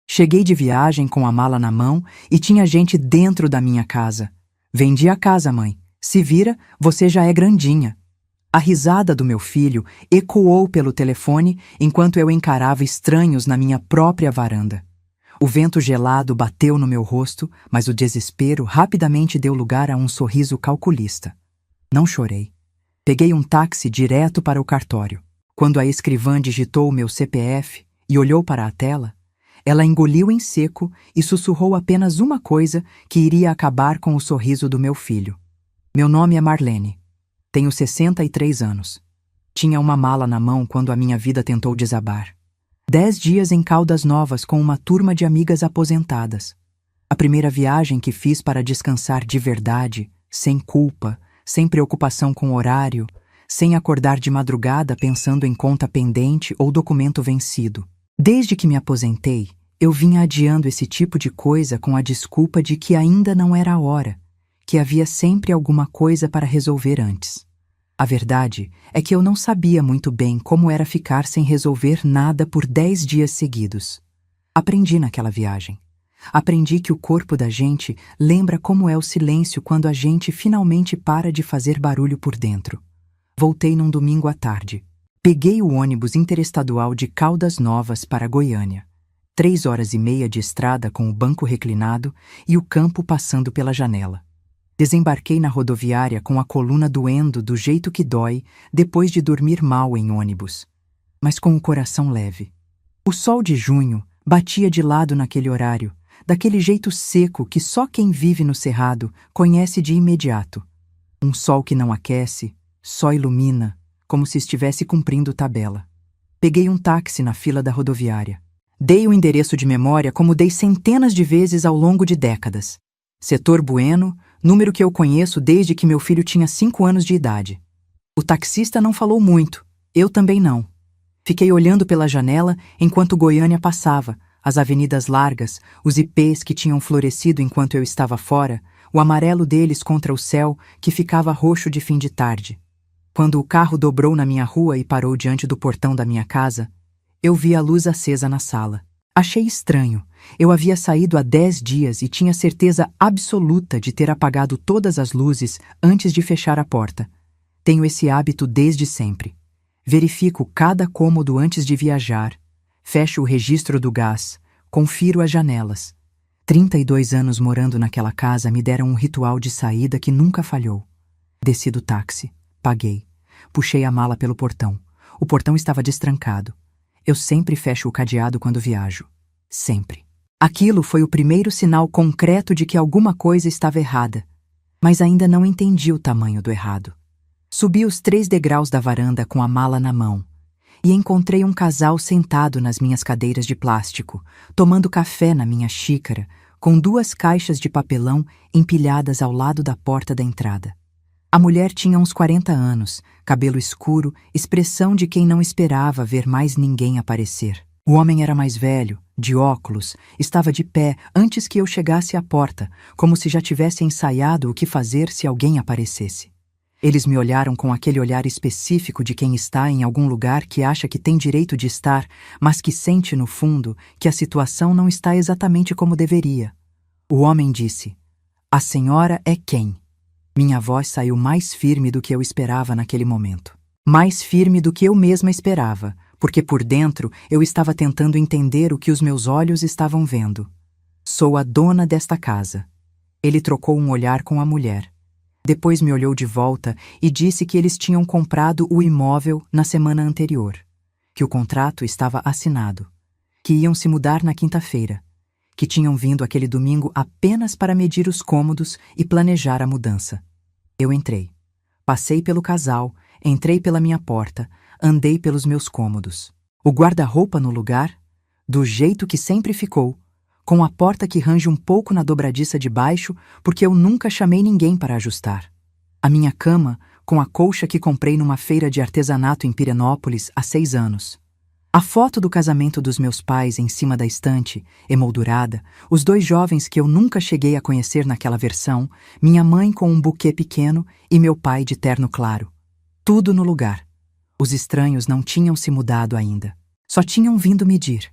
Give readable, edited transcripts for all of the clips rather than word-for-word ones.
Cheguei de viagem com a mala na mão e tinha gente dentro da minha casa. Vendi a casa, mãe. Se vira, você já é grandinha. A risada do meu filho ecoou pelo telefone enquanto eu encarava estranhos na minha própria varanda. O vento gelado bateu no meu rosto, mas o desespero rapidamente deu lugar a um sorriso calculista. Não chorei. Peguei um táxi direto para o cartório. Quando a escrivã digitou o meu CPF e olhou para a tela, ela engoliu em seco e sussurrou apenas uma coisa que iria acabar com o sorriso do meu filho. Meu nome é Marlene. Tenho 63 anos. Tinha uma mala na mão quando a minha vida tentou desabar. 10 dias em Caldas Novas com uma turma de amigas aposentadas. A primeira viagem que fiz para descansar de verdade, sem culpa, sem preocupação com horário, sem acordar de madrugada pensando em conta pendente ou documento vencido. Desde que me aposentei, eu vinha adiando esse tipo de coisa com a desculpa de que ainda não era a hora, que havia sempre alguma coisa para resolver antes. A verdade é que eu não sabia muito bem como era ficar sem resolver nada por 10 dias seguidos. Aprendi naquela viagem. Aprendi que o corpo da gente lembra como é o silêncio quando a gente finalmente para de fazer barulho por dentro. Voltei num domingo à tarde. Peguei o ônibus interestadual de Caldas Novas para Goiânia. 3 horas e meia de estrada com o banco reclinado e o campo passando pela janela. Desembarquei na rodoviária com a coluna doendo do jeito que dói depois de dormir mal em ônibus, mas com o coração leve. O sol de junho batia de lado naquele horário, daquele jeito seco que só quem vive no cerrado conhece de imediato. Um sol que não aquece, só ilumina, como se estivesse cumprindo tabela. Peguei um táxi na fila da rodoviária. Dei o endereço de memória como dei centenas de vezes ao longo de décadas. Setor Bueno, número que eu conheço desde que meu filho tinha 5 anos de idade. O taxista não falou muito, eu também não. Fiquei olhando pela janela enquanto Goiânia passava, as avenidas largas, os ipês que tinham florescido enquanto eu estava fora, o amarelo deles contra o céu que ficava roxo de fim de tarde. Quando o carro dobrou na minha rua e parou diante do portão da minha casa, eu vi a luz acesa na sala. Achei estranho. Eu havia saído há 10 dias e tinha certeza absoluta de ter apagado todas as luzes antes de fechar a porta. Tenho esse hábito desde sempre. Verifico cada cômodo antes de viajar, fecho o registro do gás, confiro as janelas. 32 anos morando naquela casa me deram um ritual de saída que nunca falhou. Desci do táxi, paguei, puxei a mala pelo portão. O portão estava destrancado. Eu sempre fecho o cadeado quando viajo. Sempre. Aquilo foi o primeiro sinal concreto de que alguma coisa estava errada, mas ainda não entendi o tamanho do errado. Subi os 3 degraus da varanda com a mala na mão e encontrei um casal sentado nas minhas cadeiras de plástico, tomando café na minha xícara, com 2 caixas de papelão empilhadas ao lado da porta da entrada. A mulher tinha uns 40 anos, cabelo escuro, expressão de quem não esperava ver mais ninguém aparecer. O homem era mais velho, de óculos, estava de pé antes que eu chegasse à porta, como se já tivesse ensaiado o que fazer se alguém aparecesse. Eles me olharam com aquele olhar específico de quem está em algum lugar que acha que tem direito de estar, mas que sente no fundo que a situação não está exatamente como deveria. O homem disse: "A senhora é quem?" Minha voz saiu mais firme do que eu esperava naquele momento. Mais firme do que eu mesma esperava, porque por dentro eu estava tentando entender o que os meus olhos estavam vendo. "Sou a dona desta casa." Ele trocou um olhar com a mulher. Depois me olhou de volta e disse que eles tinham comprado o imóvel na semana anterior, que o contrato estava assinado, que iam se mudar na quinta-feira, que tinham vindo aquele domingo apenas para medir os cômodos e planejar a mudança. Eu entrei. Passei pelo casal, entrei pela minha porta, andei pelos meus cômodos. O guarda-roupa no lugar, do jeito que sempre ficou, com a porta que range um pouco na dobradiça de baixo, porque eu nunca chamei ninguém para ajustar. A minha cama, com a colcha que comprei numa feira de artesanato em Pirenópolis há 6 anos. A foto do casamento dos meus pais em cima da estante, emoldurada, os 2 jovens que eu nunca cheguei a conhecer naquela versão, minha mãe com um buquê pequeno e meu pai de terno claro. Tudo no lugar. Os estranhos não tinham se mudado ainda. Só tinham vindo medir.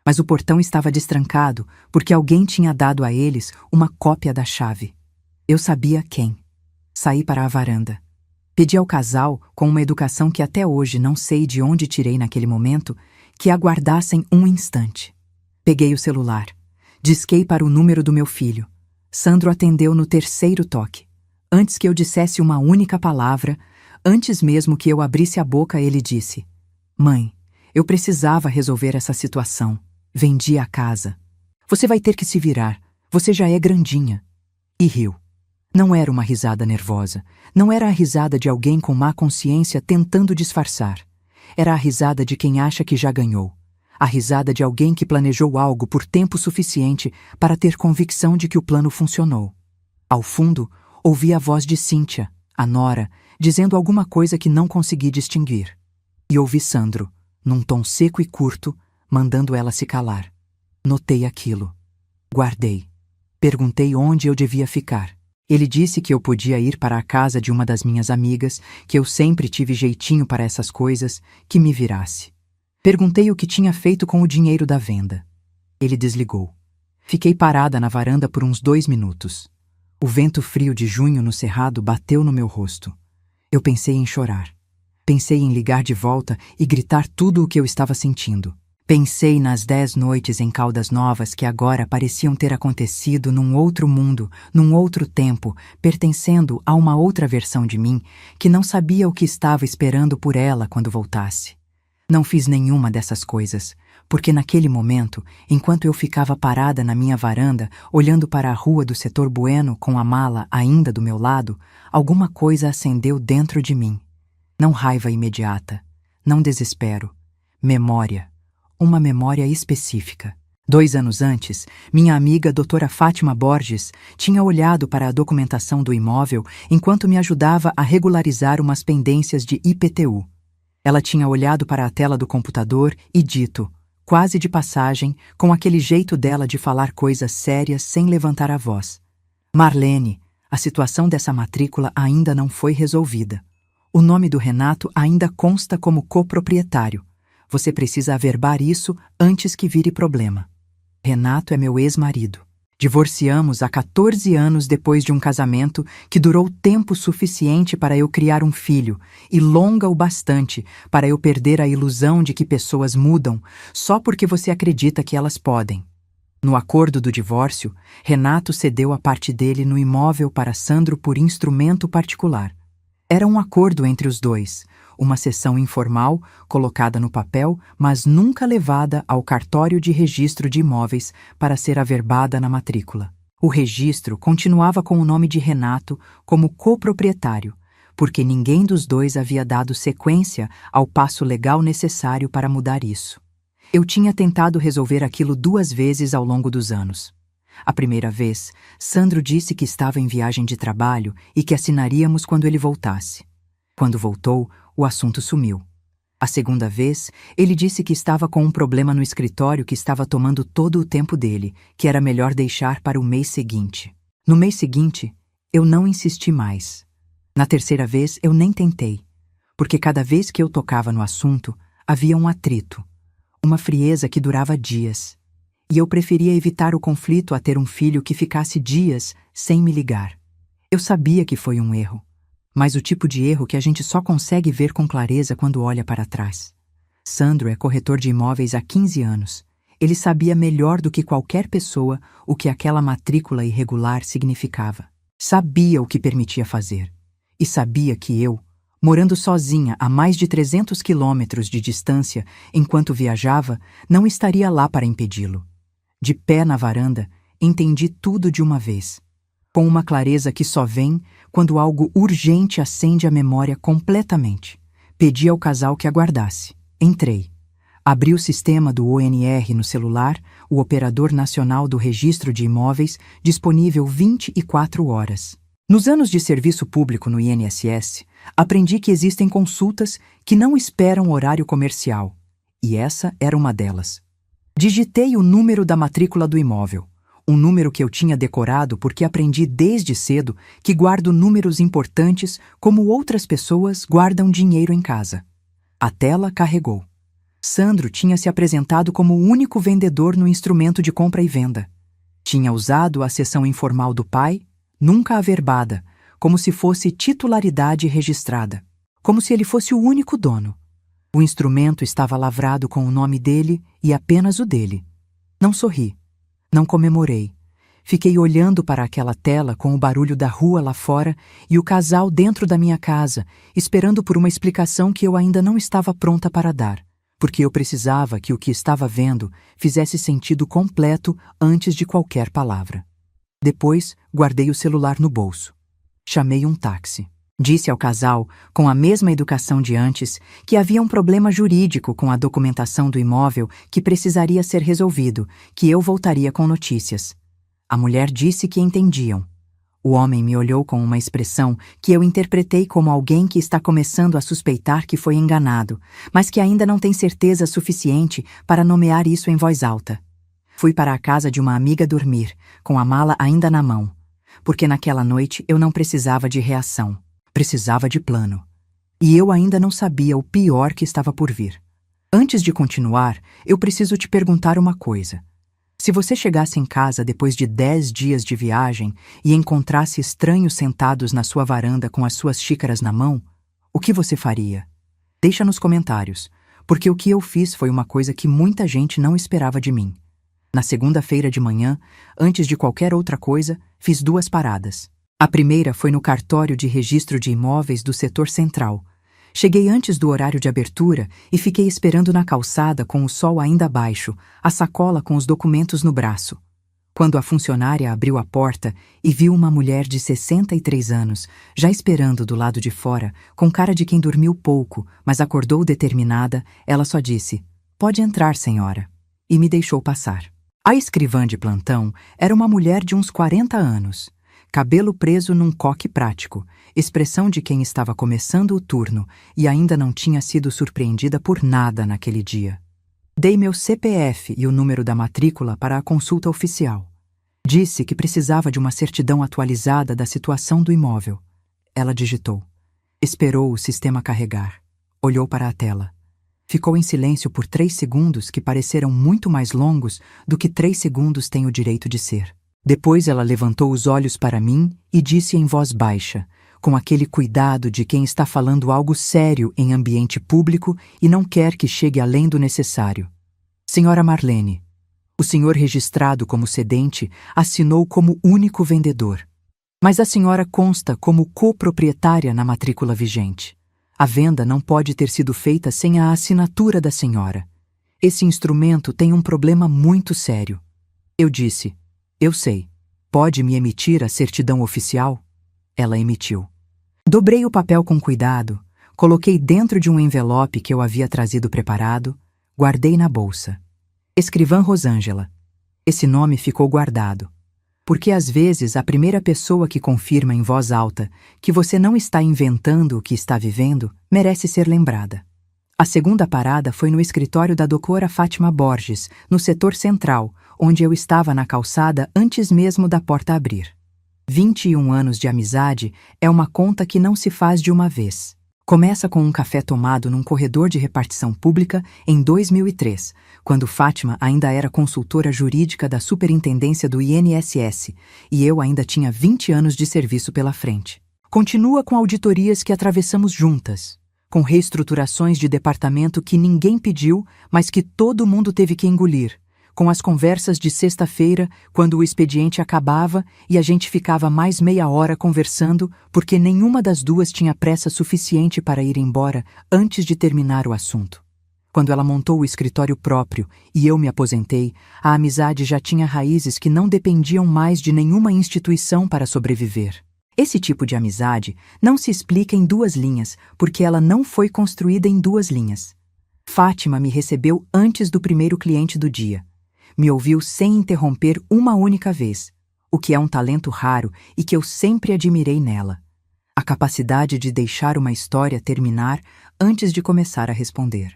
Mas o portão estava destrancado porque alguém tinha dado a eles uma cópia da chave. Eu sabia quem. Saí para a varanda. Pedi ao casal, com uma educação que até hoje não sei de onde tirei naquele momento, que aguardassem um instante. Peguei o celular. Disquei para o número do meu filho. Sandro atendeu no terceiro toque. Antes que eu dissesse uma única palavra, antes mesmo que eu abrisse a boca, ele disse: Mãe, eu precisava resolver essa situação. Vendi a casa. Você vai ter que se virar. Você já é grandinha. E riu. Não era uma risada nervosa. Não era a risada de alguém com má consciência tentando disfarçar. Era a risada de quem acha que já ganhou. A risada de alguém que planejou algo por tempo suficiente para ter convicção de que o plano funcionou. Ao fundo, ouvi a voz de Cíntia, a nora, dizendo alguma coisa que não consegui distinguir. E ouvi Sandro, num tom seco e curto, mandando ela se calar. Notei aquilo. Guardei. Perguntei onde eu devia ficar. Ele disse que eu podia ir para a casa de uma das minhas amigas, que eu sempre tive jeitinho para essas coisas, que me virasse. Perguntei o que tinha feito com o dinheiro da venda. Ele desligou. Fiquei parada na varanda por uns 2 minutos. O vento frio de junho no cerrado bateu no meu rosto. Eu pensei em chorar. Pensei em ligar de volta e gritar tudo o que eu estava sentindo. Pensei nas 10 noites em Caldas Novas que agora pareciam ter acontecido num outro mundo, num outro tempo, pertencendo a uma outra versão de mim que não sabia o que estava esperando por ela quando voltasse. Não fiz nenhuma dessas coisas, porque naquele momento, enquanto eu ficava parada na minha varanda, olhando para a rua do setor Bueno com a mala ainda do meu lado, alguma coisa acendeu dentro de mim. Não raiva imediata, não desespero, memória. Uma memória específica. 2 anos antes, minha amiga doutora Fátima Borges tinha olhado para a documentação do imóvel enquanto me ajudava a regularizar umas pendências de IPTU. Ela tinha olhado para a tela do computador e dito, quase de passagem, com aquele jeito dela de falar coisas sérias sem levantar a voz: Marlene, a situação dessa matrícula ainda não foi resolvida. O nome do Renato ainda consta como coproprietário. Você precisa averbar isso antes que vire problema. Renato é meu ex-marido. Divorciamos há 14 anos depois de um casamento que durou tempo suficiente para eu criar um filho e longa o bastante para eu perder a ilusão de que pessoas mudam só porque você acredita que elas podem. No acordo do divórcio, Renato cedeu a parte dele no imóvel para Sandro por instrumento particular. Era um acordo entre os dois, uma cessão informal, colocada no papel, mas nunca levada ao cartório de registro de imóveis para ser averbada na matrícula. O registro continuava com o nome de Renato como coproprietário, porque ninguém dos dois havia dado sequência ao passo legal necessário para mudar isso. Eu tinha tentado resolver aquilo 2 vezes ao longo dos anos. A primeira vez, Sandro disse que estava em viagem de trabalho e que assinaríamos quando ele voltasse. Quando voltou, o assunto sumiu. A segunda vez, ele disse que estava com um problema no escritório que estava tomando todo o tempo dele, que era melhor deixar para o mês seguinte. No mês seguinte, eu não insisti mais. Na terceira vez, eu nem tentei, porque cada vez que eu tocava no assunto, havia um atrito, uma frieza que durava dias. E eu preferia evitar o conflito a ter um filho que ficasse dias sem me ligar. Eu sabia que foi um erro, mas o tipo de erro que a gente só consegue ver com clareza quando olha para trás. Sandro é corretor de imóveis há 15 anos. Ele sabia melhor do que qualquer pessoa o que aquela matrícula irregular significava. Sabia o que permitia fazer. E sabia que eu, morando sozinha a mais de 300 quilômetros de distância enquanto viajava, não estaria lá para impedi-lo. De pé na varanda, entendi tudo de uma vez, com uma clareza que só vem quando algo urgente acende a memória completamente. Pedi ao casal que aguardasse. Entrei. Abri o sistema do ONR no celular, o Operador Nacional do Registro de Imóveis, disponível 24 horas. Nos anos de serviço público no INSS, aprendi que existem consultas que não esperam horário comercial, e essa era uma delas. Digitei o número da matrícula do imóvel, um número que eu tinha decorado porque aprendi desde cedo que guardo números importantes como outras pessoas guardam dinheiro em casa. A tela carregou. Sandro tinha se apresentado como o único vendedor no instrumento de compra e venda. Tinha usado a seção informal do pai, nunca averbada, como se fosse titularidade registrada, como se ele fosse o único dono. O instrumento estava lavrado com o nome dele e apenas o dele. Não sorri. Não comemorei. Fiquei olhando para aquela tela com o barulho da rua lá fora e o casal dentro da minha casa, esperando por uma explicação que eu ainda não estava pronta para dar, porque eu precisava que o que estava vendo fizesse sentido completo antes de qualquer palavra. Depois, guardei o celular no bolso. Chamei um táxi. Disse ao casal, com a mesma educação de antes, que havia um problema jurídico com a documentação do imóvel que precisaria ser resolvido, que eu voltaria com notícias. A mulher disse que entendiam. O homem me olhou com uma expressão que eu interpretei como alguém que está começando a suspeitar que foi enganado, mas que ainda não tem certeza suficiente para nomear isso em voz alta. Fui para a casa de uma amiga dormir, com a mala ainda na mão, porque naquela noite eu não precisava de reação, precisava de plano. E eu ainda não sabia o pior que estava por vir. Antes de continuar, eu preciso te perguntar uma coisa. Se você chegasse em casa depois de 10 dias de viagem e encontrasse estranhos sentados na sua varanda com as suas xícaras na mão, o que você faria? Deixa nos comentários, porque o que eu fiz foi uma coisa que muita gente não esperava de mim. Na segunda-feira de manhã, antes de qualquer outra coisa, fiz 2 paradas. A primeira foi no cartório de registro de imóveis do setor central. Cheguei antes do horário de abertura e fiquei esperando na calçada com o sol ainda baixo, a sacola com os documentos no braço. Quando a funcionária abriu a porta e viu uma mulher de 63 anos, já esperando do lado de fora, com cara de quem dormiu pouco, mas acordou determinada, ela só disse: "Pode entrar, senhora", e me deixou passar. A escrivã de plantão era uma mulher de uns 40 anos. Cabelo preso num coque prático, expressão de quem estava começando o turno e ainda não tinha sido surpreendida por nada naquele dia. Dei meu CPF e o número da matrícula para a consulta oficial. Disse que precisava de uma certidão atualizada da situação do imóvel. Ela digitou. Esperou o sistema carregar. Olhou para a tela. Ficou em silêncio por 3 segundos que pareceram muito mais longos do que 3 segundos têm o direito de ser. Depois ela levantou os olhos para mim e disse em voz baixa, com aquele cuidado de quem está falando algo sério em ambiente público e não quer que chegue além do necessário. "Senhora Marlene, o senhor registrado como cedente assinou como único vendedor. Mas a senhora consta como coproprietária na matrícula vigente. A venda não pode ter sido feita sem a assinatura da senhora. Esse instrumento tem um problema muito sério." Eu disse: "Eu sei. Pode me emitir a certidão oficial?" Ela emitiu. Dobrei o papel com cuidado, coloquei dentro de um envelope que eu havia trazido preparado, guardei na bolsa. Escrivã Rosângela. Esse nome ficou guardado. Porque às vezes a primeira pessoa que confirma em voz alta que você não está inventando o que está vivendo merece ser lembrada. A segunda parada foi no escritório da doutora Fátima Borges, no setor central, onde eu estava na calçada antes mesmo da porta abrir. 21 anos de amizade é uma conta que não se faz de uma vez. Começa com um café tomado num corredor de repartição pública em 2003, quando Fátima ainda era consultora jurídica da Superintendência do INSS e eu ainda tinha 20 anos de serviço pela frente. Continua com auditorias que atravessamos juntas, com reestruturações de departamento que ninguém pediu, mas que todo mundo teve que engolir, com as conversas de sexta-feira, quando o expediente acabava e a gente ficava mais meia hora conversando porque nenhuma das duas tinha pressa suficiente para ir embora antes de terminar o assunto. Quando ela montou o escritório próprio e eu me aposentei, a amizade já tinha raízes que não dependiam mais de nenhuma instituição para sobreviver. Esse tipo de amizade não se explica em 2 linhas, porque ela não foi construída em 2 linhas. Fátima me recebeu antes do primeiro cliente do dia. Me ouviu sem interromper uma única vez, o que é um talento raro e que eu sempre admirei nela. A capacidade de deixar uma história terminar antes de começar a responder.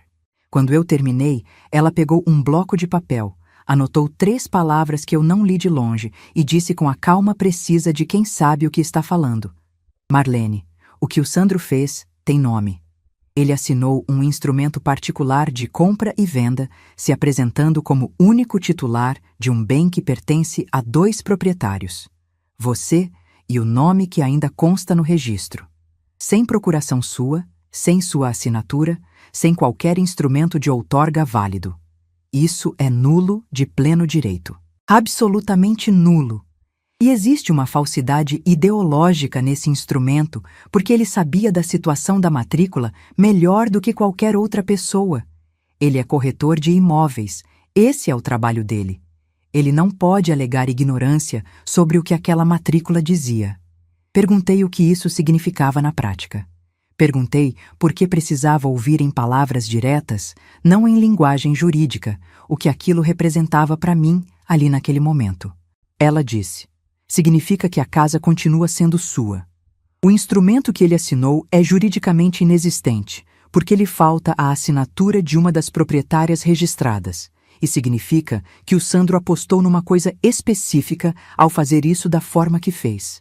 Quando eu terminei, ela pegou um bloco de papel, anotou 3 palavras que eu não li de longe e disse com a calma precisa de quem sabe o que está falando. "Marlene, o que o Sandro fez tem nome." Ele assinou um instrumento particular de compra e venda, se apresentando como único titular de um bem que pertence a 2 proprietários, você e o nome que ainda consta no registro. Sem procuração sua, sem sua assinatura, sem qualquer instrumento de outorga válido. Isso é nulo de pleno direito. Absolutamente nulo. E existe uma falsidade ideológica nesse instrumento, porque ele sabia da situação da matrícula melhor do que qualquer outra pessoa. Ele é corretor de imóveis. Esse é o trabalho dele. Ele não pode alegar ignorância sobre o que aquela matrícula dizia. Perguntei o que isso significava na prática. Perguntei por que precisava ouvir em palavras diretas, não em linguagem jurídica, o que aquilo representava para mim ali naquele momento. Ela disse: significa que a casa continua sendo sua. O instrumento que ele assinou é juridicamente inexistente, porque lhe falta a assinatura de uma das proprietárias registradas, e significa que o Sandro apostou numa coisa específica ao fazer isso da forma que fez.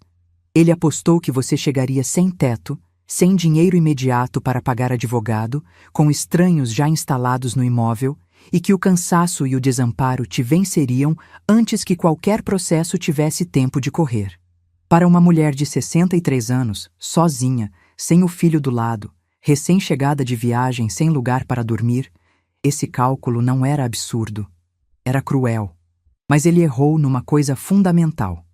Ele apostou que você chegaria sem teto, sem dinheiro imediato para pagar advogado, com estranhos já instalados no imóvel, e que o cansaço e o desamparo te venceriam antes que qualquer processo tivesse tempo de correr. Para uma mulher de 63 anos, sozinha, sem o filho do lado, recém-chegada de viagem sem lugar para dormir, esse cálculo não era absurdo. Era cruel. Mas ele errou numa coisa fundamental.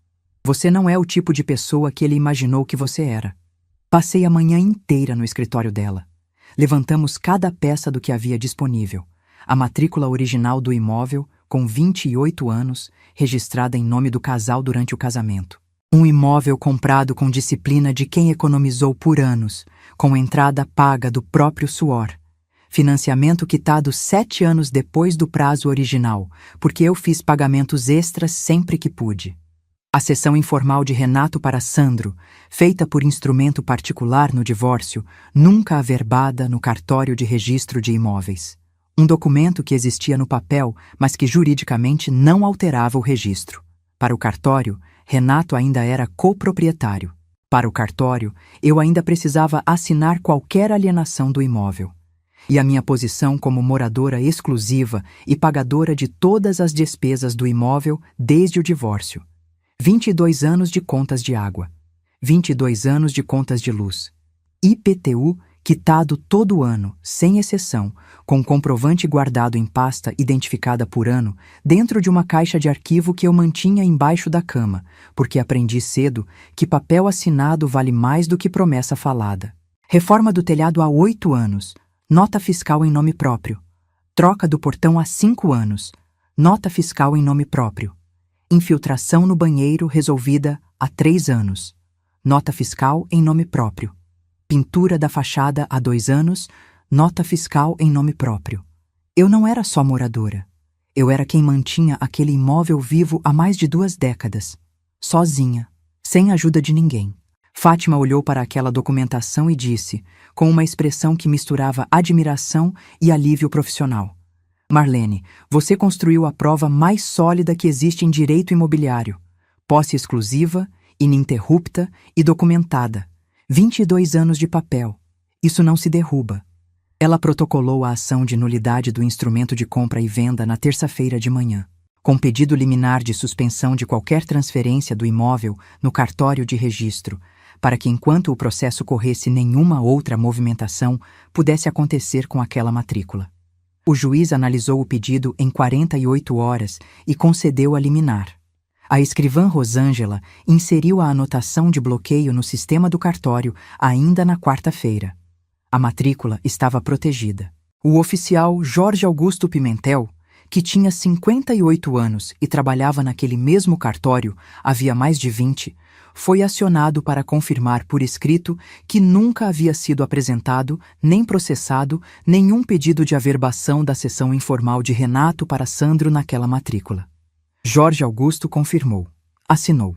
Você não é o tipo de pessoa que ele imaginou que você era. Passei a manhã inteira no escritório dela. Levantamos cada peça do que havia disponível. A matrícula original do imóvel, com 28 anos, registrada em nome do casal durante o casamento. Um imóvel comprado com disciplina de quem economizou por anos, com entrada paga do próprio suor. Financiamento quitado 7 anos depois do prazo original, porque eu fiz pagamentos extras sempre que pude. A cessão informal de Renato para Sandro, feita por instrumento particular no divórcio, nunca averbada no cartório de registro de imóveis. Um documento que existia no papel, mas que juridicamente não alterava o registro. Para o cartório, Renato ainda era coproprietário. Para o cartório, eu ainda precisava assinar qualquer alienação do imóvel. E a minha posição como moradora exclusiva e pagadora de todas as despesas do imóvel desde o divórcio. 22 anos de contas de água, 22 anos de contas de luz, IPTU quitado todo ano, sem exceção, com comprovante guardado em pasta identificada por ano dentro de uma caixa de arquivo que eu mantinha embaixo da cama, porque aprendi cedo que papel assinado vale mais do que promessa falada. Reforma do telhado há 8 anos, nota fiscal em nome próprio. Troca do portão há 5 anos, nota fiscal em nome próprio. Infiltração no banheiro resolvida há 3 anos. Nota fiscal em nome próprio. Pintura da fachada há 2 anos. Nota fiscal em nome próprio. Eu não era só moradora. Eu era quem mantinha aquele imóvel vivo há mais de 2 décadas. Sozinha, sem ajuda de ninguém. Fátima olhou para aquela documentação e disse, com uma expressão que misturava admiração e alívio profissional: Marlene, você construiu a prova mais sólida que existe em direito imobiliário. Posse exclusiva, ininterrupta e documentada. 22 anos de papel. Isso não se derruba. Ela protocolou a ação de nulidade do instrumento de compra e venda na terça-feira de manhã, com pedido liminar de suspensão de qualquer transferência do imóvel no cartório de registro, para que enquanto o processo corresse nenhuma outra movimentação pudesse acontecer com aquela matrícula. O juiz analisou o pedido em 48 horas e concedeu a liminar. A escrivã Rosângela inseriu a anotação de bloqueio no sistema do cartório ainda na quarta-feira. A matrícula estava protegida. O oficial Jorge Augusto Pimentel, que tinha 58 anos e trabalhava naquele mesmo cartório havia mais de 20, foi acionado para confirmar por escrito que nunca havia sido apresentado, nem processado, nenhum pedido de averbação da cessão informal de Renato para Sandro naquela matrícula. Jorge Augusto confirmou. Assinou.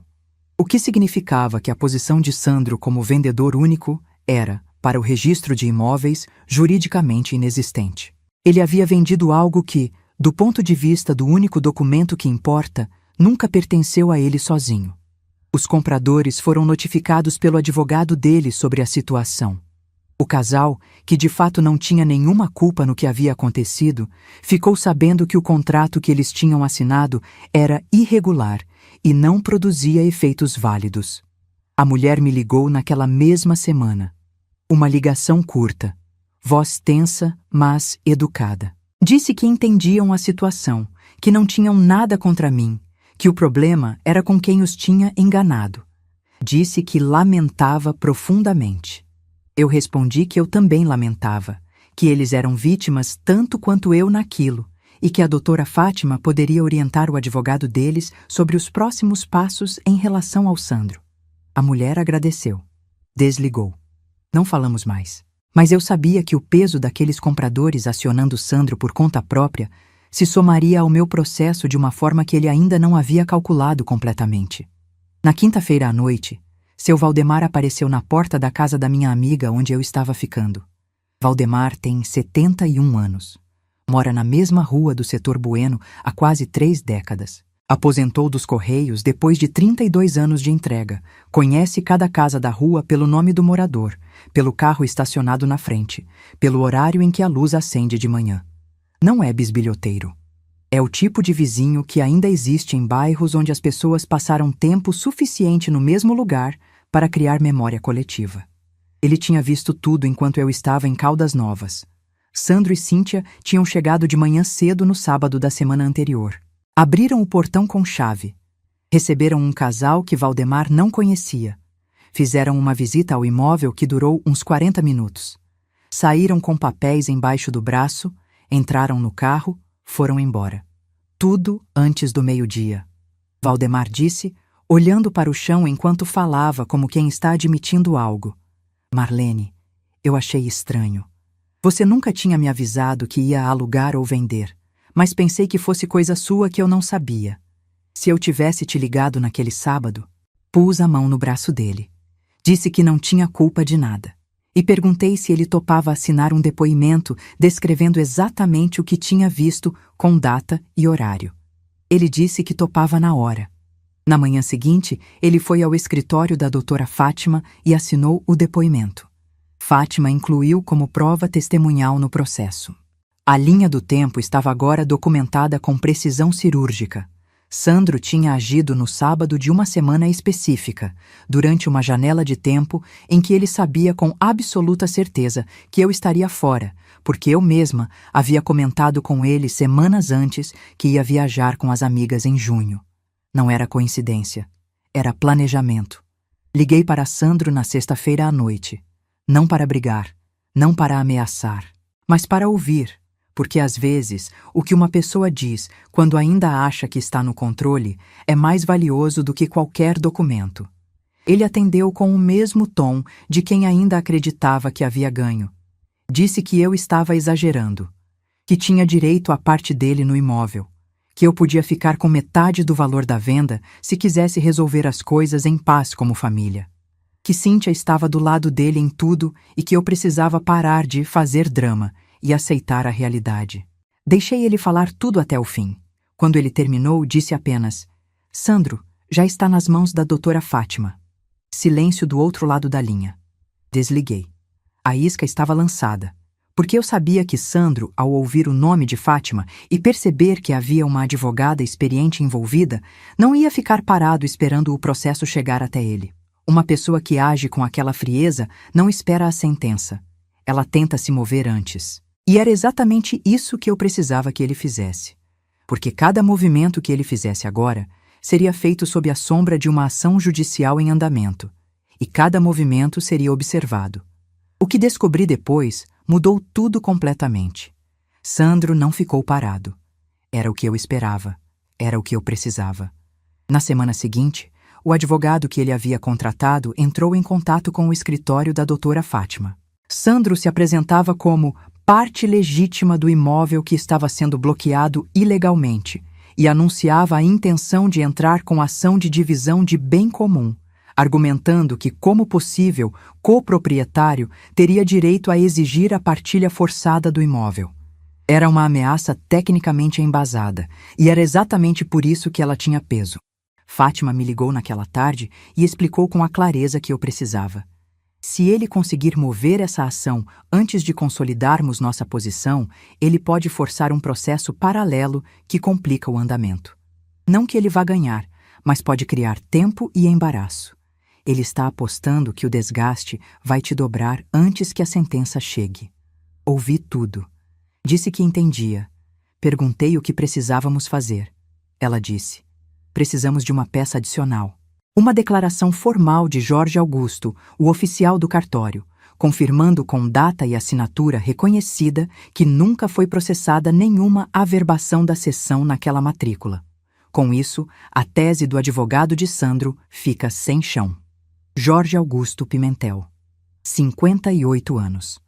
O que significava que a posição de Sandro como vendedor único era, para o registro de imóveis, juridicamente inexistente. Ele havia vendido algo que, do ponto de vista do único documento que importa, nunca pertenceu a ele sozinho. Os compradores foram notificados pelo advogado dele sobre a situação. O casal, que de fato não tinha nenhuma culpa no que havia acontecido, ficou sabendo que o contrato que eles tinham assinado era irregular e não produzia efeitos válidos. A mulher me ligou naquela mesma semana. Uma ligação curta, voz tensa, mas educada. Disse que entendiam a situação, que não tinham nada contra mim, que o problema era com quem os tinha enganado. Disse que lamentava profundamente. Eu respondi que eu também lamentava, que eles eram vítimas tanto quanto eu naquilo, e que a doutora Fátima poderia orientar o advogado deles sobre os próximos passos em relação ao Sandro. A mulher agradeceu. Desligou. Não falamos mais. Mas eu sabia que o peso daqueles compradores acionando Sandro por conta própria se somaria ao meu processo de uma forma que ele ainda não havia calculado completamente. Na quinta-feira à noite, seu Valdemar apareceu na porta da casa da minha amiga onde eu estava ficando. Valdemar tem 71 anos. Mora na mesma rua do setor Bueno há quase 3 décadas. Aposentou dos Correios depois de 32 anos de entrega. Conhece cada casa da rua pelo nome do morador, pelo carro estacionado na frente, pelo horário em que a luz acende de manhã. Não é bisbilhoteiro. É o tipo de vizinho que ainda existe em bairros onde as pessoas passaram tempo suficiente no mesmo lugar para criar memória coletiva. Ele tinha visto tudo enquanto eu estava em Caldas Novas. Sandro e Cíntia tinham chegado de manhã cedo no sábado da semana anterior. Abriram o portão com chave. Receberam um casal que Valdemar não conhecia. Fizeram uma visita ao imóvel que durou uns 40 minutos. Saíram com papéis embaixo do braço, entraram no carro, foram embora. Tudo antes do meio-dia. Valdemar disse, olhando para o chão enquanto falava como quem está admitindo algo. Marlene, eu achei estranho. Você nunca tinha me avisado que ia alugar ou vender, mas pensei que fosse coisa sua que eu não sabia. Se eu tivesse te ligado naquele sábado, pus a mão no braço dele. Disse que não tinha culpa de nada. E perguntei se ele topava assinar um depoimento descrevendo exatamente o que tinha visto com data e horário. Ele disse que topava na hora. Na manhã seguinte, ele foi ao escritório da doutora Fátima e assinou o depoimento. Fátima incluiu como prova testemunhal no processo. A linha do tempo estava agora documentada com precisão cirúrgica. Sandro tinha agido no sábado de uma semana específica, durante uma janela de tempo em que ele sabia com absoluta certeza que eu estaria fora, porque eu mesma havia comentado com ele semanas antes que ia viajar com as amigas em junho. Não era coincidência, era planejamento. Liguei para Sandro na sexta-feira à noite, não para brigar, não para ameaçar, mas para ouvir. Porque às vezes, o que uma pessoa diz quando ainda acha que está no controle é mais valioso do que qualquer documento. Ele atendeu com o mesmo tom de quem ainda acreditava que havia ganho. Disse que eu estava exagerando, que tinha direito à parte dele no imóvel, que eu podia ficar com metade do valor da venda se quisesse resolver as coisas em paz como família. Que Cíntia estava do lado dele em tudo e que eu precisava parar de fazer drama e aceitar a realidade. Deixei ele falar tudo até o fim. Quando ele terminou, disse apenas: Sandro, já está nas mãos da doutora Fátima. Silêncio do outro lado da linha. Desliguei. A isca estava lançada, porque eu sabia que Sandro, ao ouvir o nome de Fátima e perceber que havia uma advogada experiente envolvida, não ia ficar parado esperando o processo chegar até ele. Uma pessoa que age com aquela frieza não espera a sentença. Ela tenta se mover antes. E era exatamente isso que eu precisava que ele fizesse. Porque cada movimento que ele fizesse agora seria feito sob a sombra de uma ação judicial em andamento. E cada movimento seria observado. O que descobri depois mudou tudo completamente. Sandro não ficou parado. Era o que eu esperava. Era o que eu precisava. Na semana seguinte, o advogado que ele havia contratado entrou em contato com o escritório da doutora Fátima. Sandro se apresentava como parte legítima do imóvel que estava sendo bloqueado ilegalmente e anunciava a intenção de entrar com ação de divisão de bem comum, argumentando que, como possível coproprietário, teria direito a exigir a partilha forçada do imóvel. Era uma ameaça tecnicamente embasada, e era exatamente por isso que ela tinha peso. Fátima me ligou naquela tarde e explicou com a clareza que eu precisava. Se ele conseguir mover essa ação antes de consolidarmos nossa posição, ele pode forçar um processo paralelo que complica o andamento. Não que ele vá ganhar, mas pode criar tempo e embaraço. Ele está apostando que o desgaste vai te dobrar antes que a sentença chegue. Ouvi tudo. Disse que entendia. Perguntei o que precisávamos fazer. Ela disse: precisamos de uma peça adicional. Uma declaração formal de Jorge Augusto, o oficial do cartório, confirmando com data e assinatura reconhecida que nunca foi processada nenhuma averbação da cessão naquela matrícula. Com isso, a tese do advogado de Sandro fica sem chão. Jorge Augusto Pimentel, 58 anos.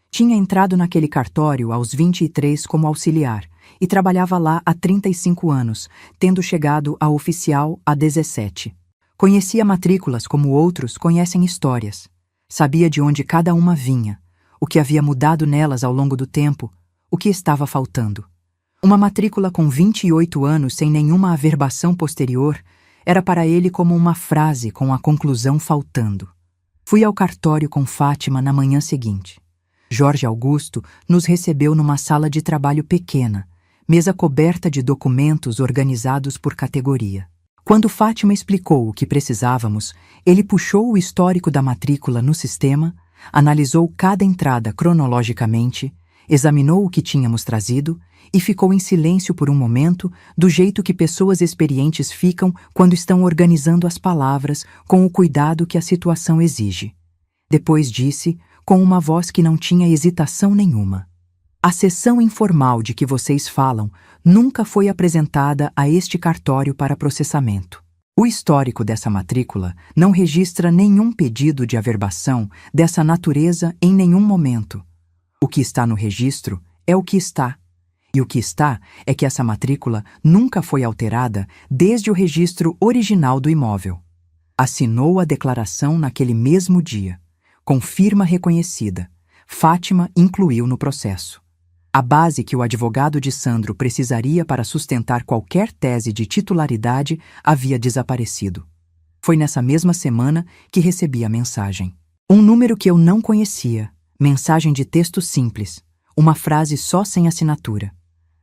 Tinha entrado naquele cartório aos 23 como auxiliar e trabalhava lá há 35 anos, tendo chegado a oficial há 17. Conhecia matrículas como outros conhecem histórias. Sabia de onde cada uma vinha, o que havia mudado nelas ao longo do tempo, o que estava faltando. Uma matrícula com 28 anos sem nenhuma averbação posterior era para ele como uma frase com a conclusão faltando. Fui ao cartório com Fátima na manhã seguinte. Jorge Augusto nos recebeu numa sala de trabalho pequena, mesa coberta de documentos organizados por categoria. Quando Fátima explicou o que precisávamos, ele puxou o histórico da matrícula no sistema, analisou cada entrada cronologicamente, examinou o que tínhamos trazido e ficou em silêncio por um momento, do jeito que pessoas experientes ficam quando estão organizando as palavras com o cuidado que a situação exige. Depois disse, com uma voz que não tinha hesitação nenhuma: a sessão informal de que vocês falam nunca foi apresentada a este cartório para processamento. O histórico dessa matrícula não registra nenhum pedido de averbação dessa natureza em nenhum momento. O que está no registro é o que está. E o que está é que essa matrícula nunca foi alterada desde o registro original do imóvel. Assinou a declaração naquele mesmo dia, com firma reconhecida. Fátima incluiu no processo. A base que o advogado de Sandro precisaria para sustentar qualquer tese de titularidade havia desaparecido. Foi nessa mesma semana que recebi a mensagem. Um número que eu não conhecia, mensagem de texto simples, uma frase só sem assinatura.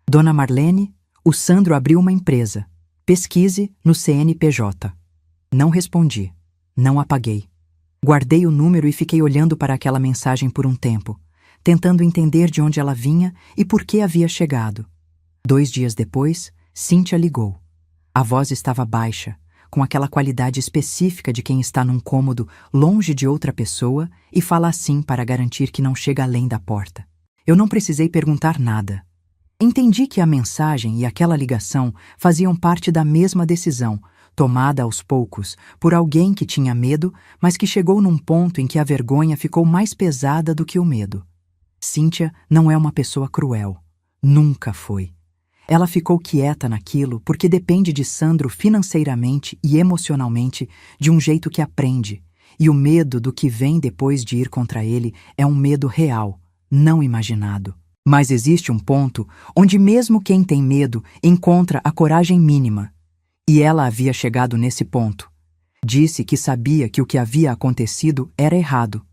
Dona Marlene, o Sandro abriu uma empresa. Pesquise no CNPJ. Não respondi. Não apaguei. Guardei o número e fiquei olhando para aquela mensagem por um tempo, tentando entender de onde ela vinha e por que havia chegado. 2 dias depois, Cíntia ligou. A voz estava baixa, com aquela qualidade específica de quem está num cômodo longe de outra pessoa e fala assim para garantir que não chega além da porta. Eu não precisei perguntar nada. Entendi que a mensagem e aquela ligação faziam parte da mesma decisão, tomada aos poucos por alguém que tinha medo, mas que chegou num ponto em que a vergonha ficou mais pesada do que o medo. Cíntia não é uma pessoa cruel. Nunca foi. Ela ficou quieta naquilo porque depende de Sandro financeiramente e emocionalmente de um jeito que aprende, e o medo do que vem depois de ir contra ele é um medo real, não imaginado. Mas existe um ponto onde mesmo quem tem medo encontra a coragem mínima. E ela havia chegado nesse ponto. Disse que sabia que o que havia acontecido era errado.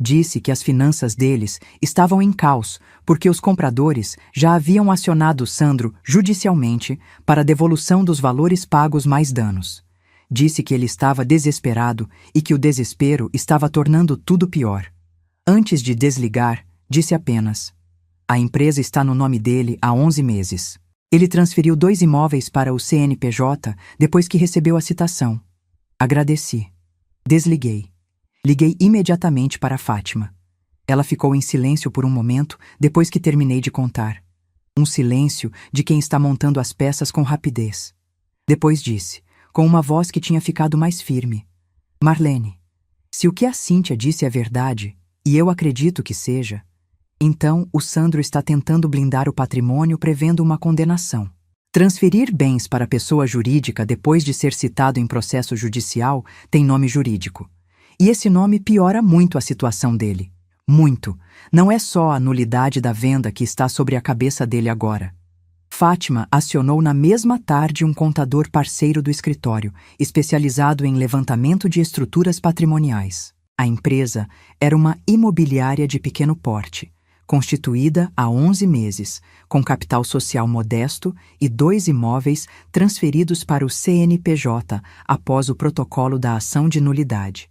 Disse que as finanças deles estavam em caos porque os compradores já haviam acionado Sandro judicialmente para a devolução dos valores pagos mais danos. Disse que ele estava desesperado e que o desespero estava tornando tudo pior. Antes de desligar, disse apenas: a empresa está no nome dele há 11 meses. Ele transferiu 2 imóveis para o CNPJ depois que recebeu a citação. Agradeci. Desliguei. Liguei imediatamente para Fátima. Ela ficou em silêncio por um momento depois que terminei de contar. Um silêncio de quem está montando as peças com rapidez. Depois disse, com uma voz que tinha ficado mais firme: Marlene, se o que a Cíntia disse é verdade, e eu acredito que seja, então o Sandro está tentando blindar o patrimônio prevendo uma condenação. Transferir bens para pessoa jurídica depois de ser citado em processo judicial tem nome jurídico. E esse nome piora muito a situação dele. Muito. Não é só a nulidade da venda que está sobre a cabeça dele agora. Fátima acionou na mesma tarde um contador parceiro do escritório, especializado em levantamento de estruturas patrimoniais. A empresa era uma imobiliária de pequeno porte, constituída há 11 meses, com capital social modesto e 2 imóveis transferidos para o CNPJ após o protocolo da ação de nulidade.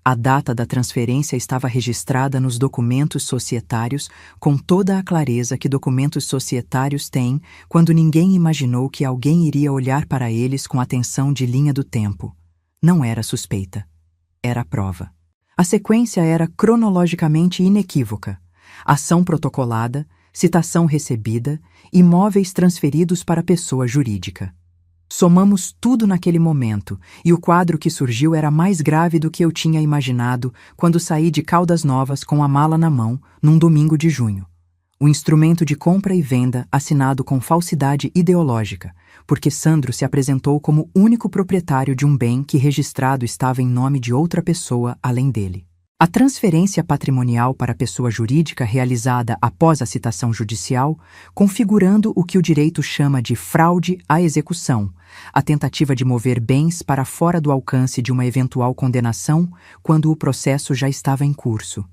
A data da transferência estava registrada nos documentos societários com toda a clareza que documentos societários têm quando ninguém imaginou que alguém iria olhar para eles com atenção de linha do tempo. Não era suspeita. Era prova. A sequência era cronologicamente inequívoca. Ação protocolada, citação recebida, imóveis transferidos para pessoa jurídica. Somamos tudo naquele momento, e o quadro que surgiu era mais grave do que eu tinha imaginado quando saí de Caldas Novas com a mala na mão, num domingo de junho. O instrumento de compra e venda assinado com falsidade ideológica, porque Sandro se apresentou como único proprietário de um bem que registrado estava em nome de outra pessoa além dele. A transferência patrimonial para a pessoa jurídica realizada após a citação judicial, configurando o que o direito chama de fraude à execução, a tentativa de mover bens para fora do alcance de uma eventual condenação quando o processo já estava em curso.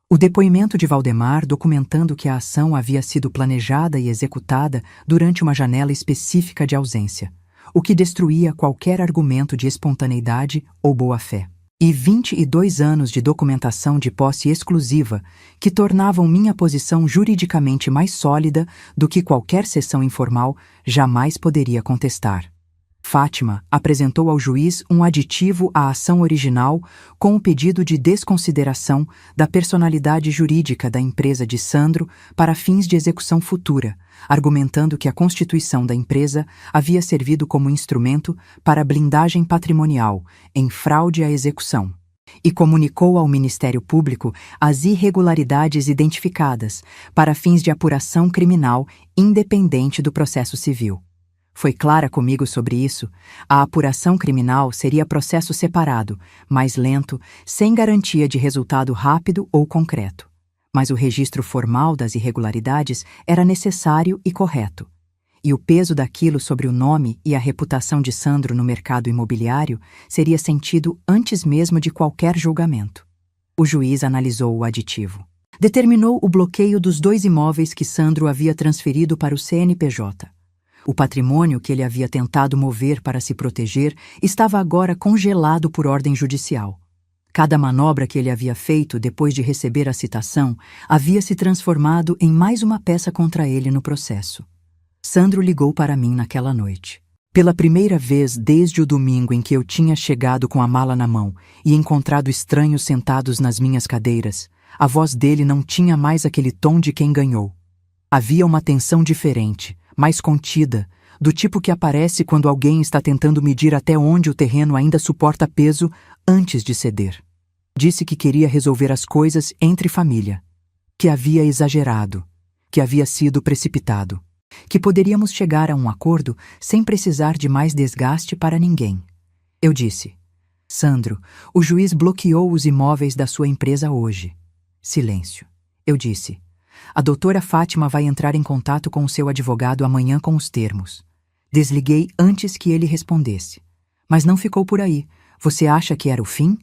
O depoimento de Valdemar documentando que a ação havia sido planejada e executada durante uma janela específica de ausência, o que destruía qualquer argumento de espontaneidade ou boa-fé. E 22 anos de documentação de posse exclusiva que tornavam minha posição juridicamente mais sólida do que qualquer sessão informal jamais poderia contestar. Fátima apresentou ao juiz um aditivo à ação original com o pedido de desconsideração da personalidade jurídica da empresa de Sandro para fins de execução futura, argumentando que a constituição da empresa havia servido como instrumento para blindagem patrimonial em fraude à execução. E comunicou ao Ministério Público as irregularidades identificadas para fins de apuração criminal independente do processo civil. Foi clara comigo sobre isso. A apuração criminal seria processo separado, mais lento, sem garantia de resultado rápido ou concreto. Mas o registro formal das irregularidades era necessário e correto. E o peso daquilo sobre o nome e a reputação de Sandro no mercado imobiliário seria sentido antes mesmo de qualquer julgamento. O juiz analisou o aditivo. Determinou o bloqueio dos 2 imóveis que Sandro havia transferido para o CNPJ. O patrimônio que ele havia tentado mover para se proteger estava agora congelado por ordem judicial. Cada manobra que ele havia feito depois de receber a citação havia se transformado em mais uma peça contra ele no processo. Sandro ligou para mim naquela noite. Pela primeira vez desde o domingo em que eu tinha chegado com a mala na mão e encontrado estranhos sentados nas minhas cadeiras, a voz dele não tinha mais aquele tom de quem ganhou. Havia uma tensão diferente, mais contida, do tipo que aparece quando alguém está tentando medir até onde o terreno ainda suporta peso antes de ceder. Disse que queria resolver as coisas entre família, que havia exagerado, que havia sido precipitado, que poderíamos chegar a um acordo sem precisar de mais desgaste para ninguém. Eu disse: Sandro, o juiz bloqueou os imóveis da sua empresa hoje. Silêncio. Eu disse: a doutora Fátima vai entrar em contato com o seu advogado amanhã com os termos. Desliguei antes que ele respondesse. Mas não ficou por aí. Você acha que era o fim?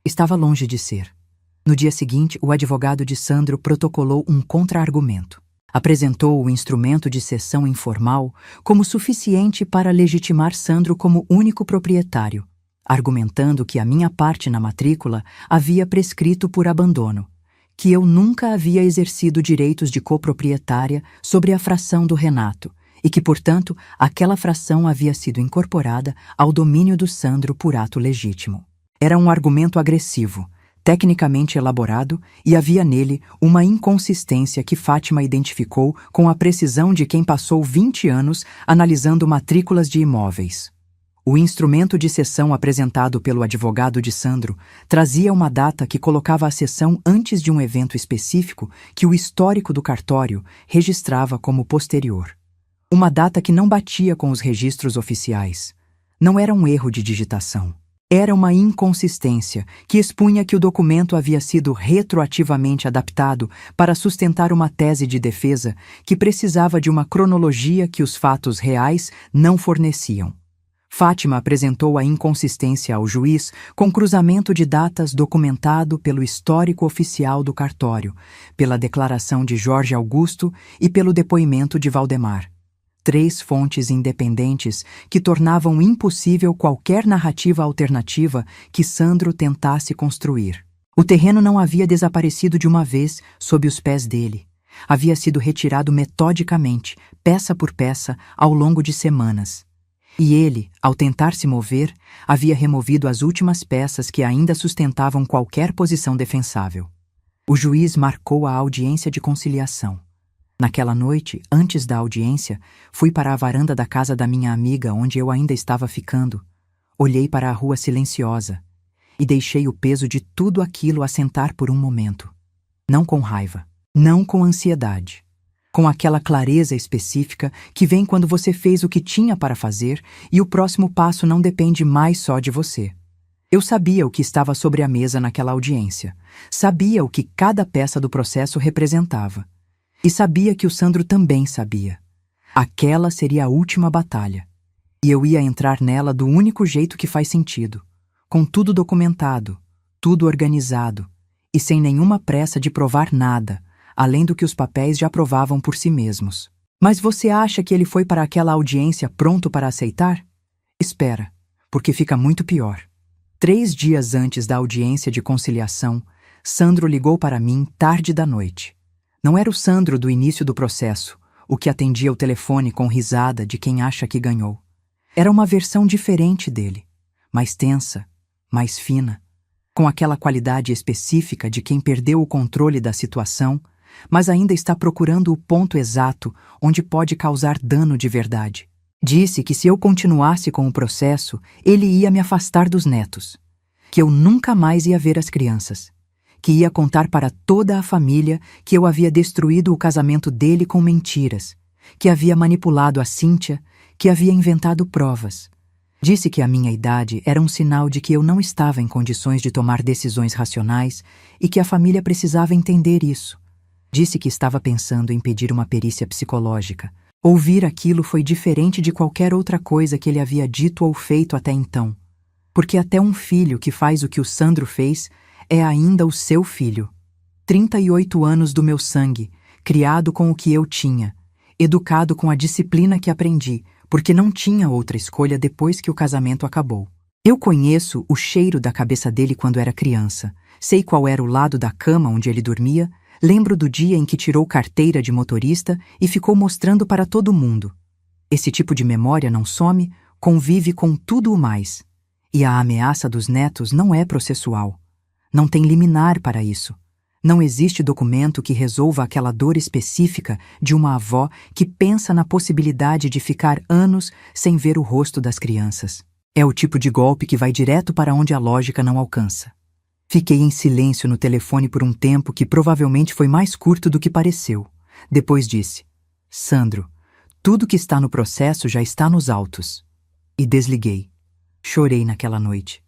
Estava longe de ser. No dia seguinte, o advogado de Sandro protocolou um contra-argumento. Apresentou o instrumento de cessão informal como suficiente para legitimar Sandro como único proprietário, argumentando que a minha parte na matrícula havia prescrito por abandono, que eu nunca havia exercido direitos de coproprietária sobre a fração do Renato e que, portanto, aquela fração havia sido incorporada ao domínio do Sandro por ato legítimo. Era um argumento agressivo, tecnicamente elaborado, e havia nele uma inconsistência que Fátima identificou com a precisão de quem passou 20 anos analisando matrículas de imóveis. O instrumento de cessão apresentado pelo advogado de Sandro trazia uma data que colocava a cessão antes de um evento específico que o histórico do cartório registrava como posterior. Uma data que não batia com os registros oficiais. Não era um erro de digitação. Era uma inconsistência que expunha que o documento havia sido retroativamente adaptado para sustentar uma tese de defesa que precisava de uma cronologia que os fatos reais não forneciam. Fátima apresentou a inconsistência ao juiz com cruzamento de datas documentado pelo histórico oficial do cartório, pela declaração de Jorge Augusto e pelo depoimento de Valdemar. 3 fontes independentes que tornavam impossível qualquer narrativa alternativa que Sandro tentasse construir. O terreno não havia desaparecido de uma vez sob os pés dele. Havia sido retirado metodicamente, peça por peça, ao longo de semanas. E ele, ao tentar se mover, havia removido as últimas peças que ainda sustentavam qualquer posição defensável. O juiz marcou a audiência de conciliação. Naquela noite, antes da audiência, fui para a varanda da casa da minha amiga, onde eu ainda estava ficando. Olhei para a rua silenciosa e deixei o peso de tudo aquilo assentar por um momento. Não com raiva, não com ansiedade. Com aquela clareza específica que vem quando você fez o que tinha para fazer e o próximo passo não depende mais só de você. Eu sabia o que estava sobre a mesa naquela audiência, sabia o que cada peça do processo representava. E sabia que o Sandro também sabia. Aquela seria a última batalha. E eu ia entrar nela do único jeito que faz sentido, com tudo documentado, tudo organizado, e sem nenhuma pressa de provar nada, além do que os papéis já provavam por si mesmos. Mas você acha que ele foi para aquela audiência pronto para aceitar? Espera, porque fica muito pior. 3 dias antes da audiência de conciliação, Sandro ligou para mim tarde da noite. Não era o Sandro do início do processo, o que atendia o telefone com risada de quem acha que ganhou. Era uma versão diferente dele, mais tensa, mais fina, com aquela qualidade específica de quem perdeu o controle da situação, mas ainda está procurando o ponto exato onde pode causar dano de verdade. Disse que se eu continuasse com o processo, ele ia me afastar dos netos, que eu nunca mais ia ver as crianças, que ia contar para toda a família que eu havia destruído o casamento dele com mentiras, que havia manipulado a Cíntia, que havia inventado provas. Disse que a minha idade era um sinal de que eu não estava em condições de tomar decisões racionais e que a família precisava entender isso. Disse que estava pensando em pedir uma perícia psicológica. Ouvir aquilo foi diferente de qualquer outra coisa que ele havia dito ou feito até então. Porque até um filho que faz o que o Sandro fez é ainda o seu filho. 38 anos do meu sangue, criado com o que eu tinha, educado com a disciplina que aprendi, porque não tinha outra escolha depois que o casamento acabou. Eu conheço o cheiro da cabeça dele quando era criança, sei qual era o lado da cama onde ele dormia. Lembro do dia em que tirou carteira de motorista e ficou mostrando para todo mundo. Esse tipo de memória não some, convive com tudo o mais. E a ameaça dos netos não é processual. Não tem liminar para isso. Não existe documento que resolva aquela dor específica de uma avó que pensa na possibilidade de ficar anos sem ver o rosto das crianças. É o tipo de golpe que vai direto para onde a lógica não alcança. Fiquei em silêncio no telefone por um tempo que provavelmente foi mais curto do que pareceu. Depois disse: Sandro, tudo que está no processo já está nos autos. E desliguei. Chorei naquela noite.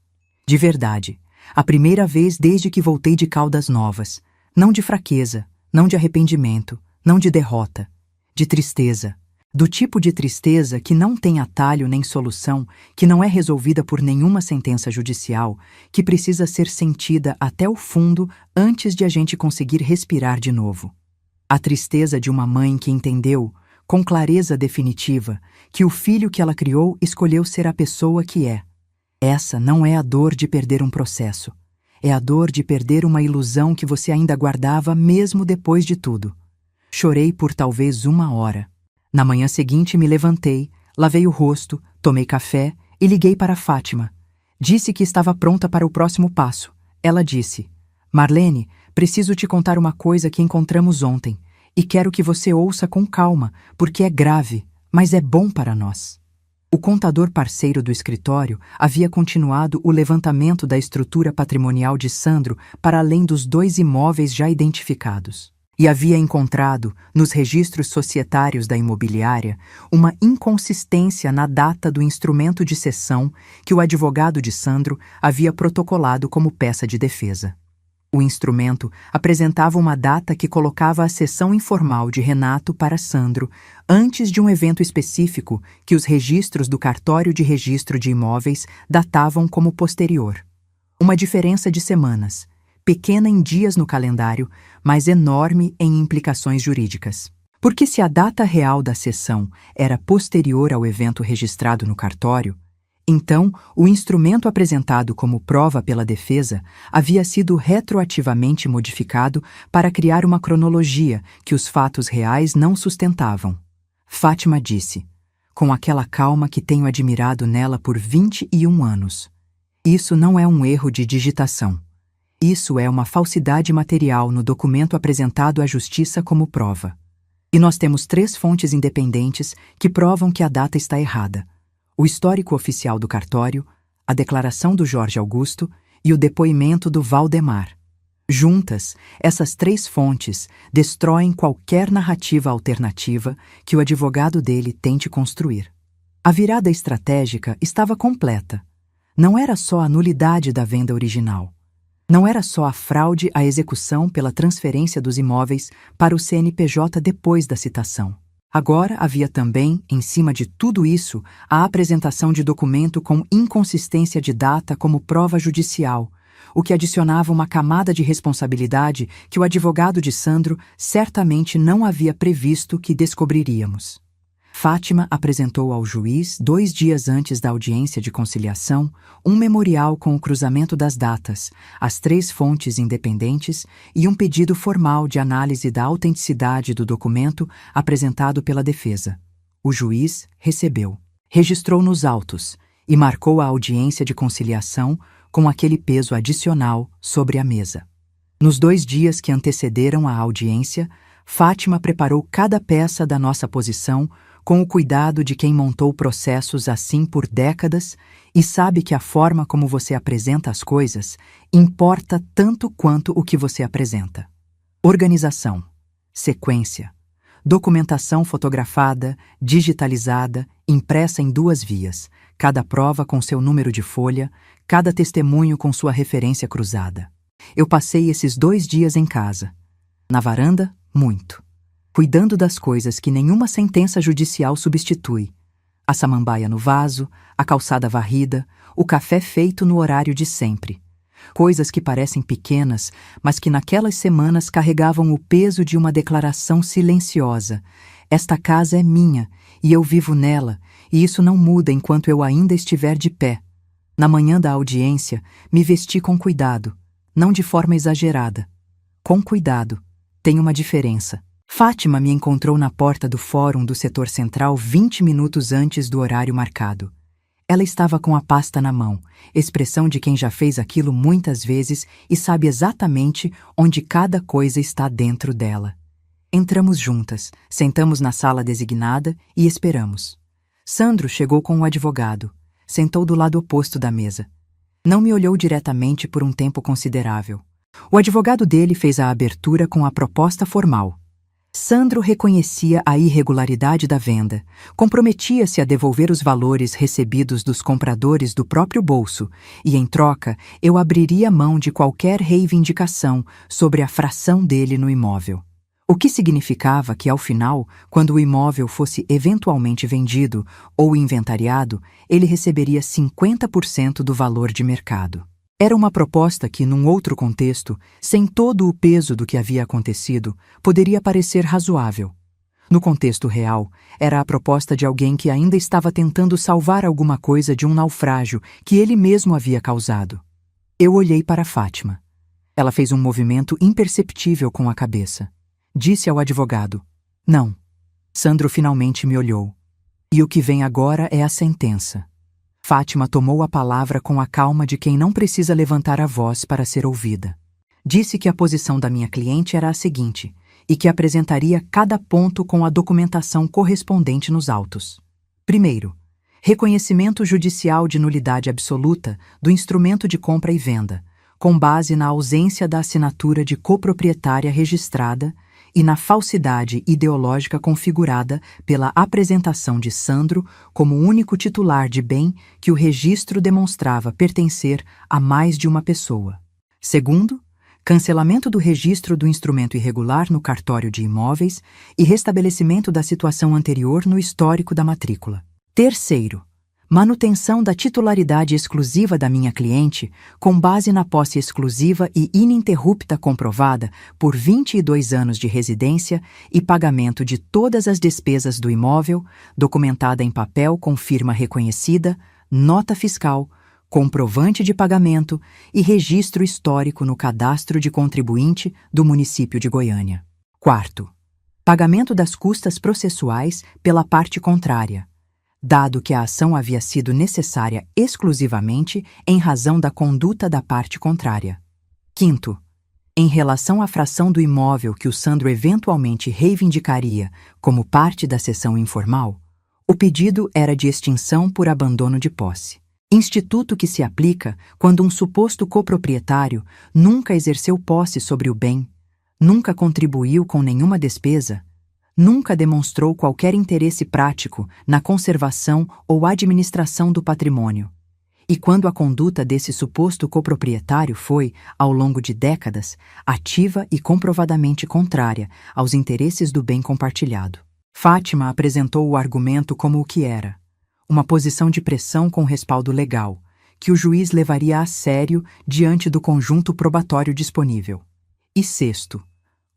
De verdade, a primeira vez desde que voltei de Caldas Novas. Não de fraqueza, não de arrependimento, não de derrota. De tristeza. Do tipo de tristeza que não tem atalho nem solução, que não é resolvida por nenhuma sentença judicial, que precisa ser sentida até o fundo antes de a gente conseguir respirar de novo. A tristeza de uma mãe que entendeu, com clareza definitiva, que o filho que ela criou escolheu ser a pessoa que é. Essa não é a dor de perder um processo. É a dor de perder uma ilusão que você ainda guardava mesmo depois de tudo. Chorei por talvez 1 hora. Na manhã seguinte me levantei, lavei o rosto, tomei café e liguei para Fátima. Disse que estava pronta para o próximo passo. Ela disse: Marlene, preciso te contar uma coisa que encontramos ontem e quero que você ouça com calma, porque é grave, mas é bom para nós. O contador parceiro do escritório havia continuado o levantamento da estrutura patrimonial de Sandro para além dos 2 imóveis já identificados. E havia encontrado, nos registros societários da imobiliária, uma inconsistência na data do instrumento de cessão que o advogado de Sandro havia protocolado como peça de defesa. O instrumento apresentava uma data que colocava a cessão informal de Renato para Sandro antes de um evento específico que os registros do cartório de registro de imóveis datavam como posterior. Uma diferença de semanas, pequena em dias no calendário, mas enorme em implicações jurídicas. Porque se a data real da cessão era posterior ao evento registrado no cartório, então o instrumento apresentado como prova pela defesa havia sido retroativamente modificado para criar uma cronologia que os fatos reais não sustentavam. Fátima disse, com aquela calma que tenho admirado nela por 21 anos. Isso não é um erro de digitação. Isso é uma falsidade material no documento apresentado à Justiça como prova. E nós temos 3 fontes independentes que provam que a data está errada: o histórico oficial do cartório, a declaração do Jorge Augusto e o depoimento do Valdemar. Juntas, essas 3 fontes destroem qualquer narrativa alternativa que o advogado dele tente construir. A virada estratégica estava completa. Não era só a nulidade da venda original. Não era só a fraude à execução pela transferência dos imóveis para o CNPJ depois da citação. Agora havia também, em cima de tudo isso, a apresentação de documento com inconsistência de data como prova judicial, o que adicionava uma camada de responsabilidade que o advogado de Sandro certamente não havia previsto que descobriríamos. Fátima apresentou ao juiz, 2 dias antes da audiência de conciliação, um memorial com o cruzamento das datas, as 3 fontes independentes e um pedido formal de análise da autenticidade do documento apresentado pela defesa. O juiz recebeu, registrou nos autos e marcou a audiência de conciliação com aquele peso adicional sobre a mesa. Nos 2 dias que antecederam a audiência, Fátima preparou cada peça da nossa posição com o cuidado de quem montou processos assim por décadas e sabe que a forma como você apresenta as coisas importa tanto quanto o que você apresenta. Organização, sequência, documentação fotografada, digitalizada, impressa em 2 vias, cada prova com seu número de folha, cada testemunho com sua referência cruzada. Eu passei esses 2 dias em casa. Na varanda, muito. Cuidando das coisas que nenhuma sentença judicial substitui. A samambaia no vaso, a calçada varrida, o café feito no horário de sempre. Coisas que parecem pequenas, mas que naquelas semanas carregavam o peso de uma declaração silenciosa. Esta casa é minha, e eu vivo nela, e isso não muda enquanto eu ainda estiver de pé. Na manhã da audiência, me vesti com cuidado, não de forma exagerada. Com cuidado, tem uma diferença. Fátima me encontrou na porta do fórum do setor central 20 minutos antes do horário marcado. Ela estava com a pasta na mão, expressão de quem já fez aquilo muitas vezes e sabe exatamente onde cada coisa está dentro dela. Entramos juntas, sentamos na sala designada e esperamos. Sandro chegou com o advogado, sentou do lado oposto da mesa. Não me olhou diretamente por um tempo considerável. O advogado dele fez a abertura com a proposta formal. Sandro reconhecia a irregularidade da venda, comprometia-se a devolver os valores recebidos dos compradores do próprio bolso e, em troca, eu abriria mão de qualquer reivindicação sobre a fração dele no imóvel. O que significava que, ao final, quando o imóvel fosse eventualmente vendido ou inventariado, ele receberia 50% do valor de mercado. Era uma proposta que, num outro contexto, sem todo o peso do que havia acontecido, poderia parecer razoável. No contexto real, era a proposta de alguém que ainda estava tentando salvar alguma coisa de um naufrágio que ele mesmo havia causado. Eu olhei para Fátima. Ela fez um movimento imperceptível com a cabeça. Disse ao advogado: "Não." Sandro finalmente me olhou. "E o que vem agora é a sentença." Fátima tomou a palavra com a calma de quem não precisa levantar a voz para ser ouvida. Disse que a posição da minha cliente era a seguinte, e que apresentaria cada ponto com a documentação correspondente nos autos. Primeiro, reconhecimento judicial de nulidade absoluta do instrumento de compra e venda, com base na ausência da assinatura de coproprietária registrada e na falsidade ideológica configurada pela apresentação de Sandro como único titular de bem que o registro demonstrava pertencer a mais de uma pessoa. Segundo, cancelamento do registro do instrumento irregular no cartório de imóveis e restabelecimento da situação anterior no histórico da matrícula. Terceiro, manutenção da titularidade exclusiva da minha cliente com base na posse exclusiva e ininterrupta comprovada por 22 anos de residência e pagamento de todas as despesas do imóvel, documentada em papel com firma reconhecida, nota fiscal, comprovante de pagamento e registro histórico no cadastro de contribuinte do município de Goiânia. Quarto, pagamento das custas processuais pela parte contrária, dado que a ação havia sido necessária exclusivamente em razão da conduta da parte contrária. Quinto, em relação à fração do imóvel que o Sandro eventualmente reivindicaria como parte da cessão informal, o pedido era de extinção por abandono de posse. Instituto que se aplica quando um suposto coproprietário nunca exerceu posse sobre o bem, nunca contribuiu com nenhuma despesa, nunca demonstrou qualquer interesse prático na conservação ou administração do patrimônio, e quando a conduta desse suposto coproprietário foi, ao longo de décadas, ativa e comprovadamente contrária aos interesses do bem compartilhado. Fátima apresentou o argumento como o que era: uma posição de pressão com respaldo legal, que o juiz levaria a sério diante do conjunto probatório disponível. E sexto,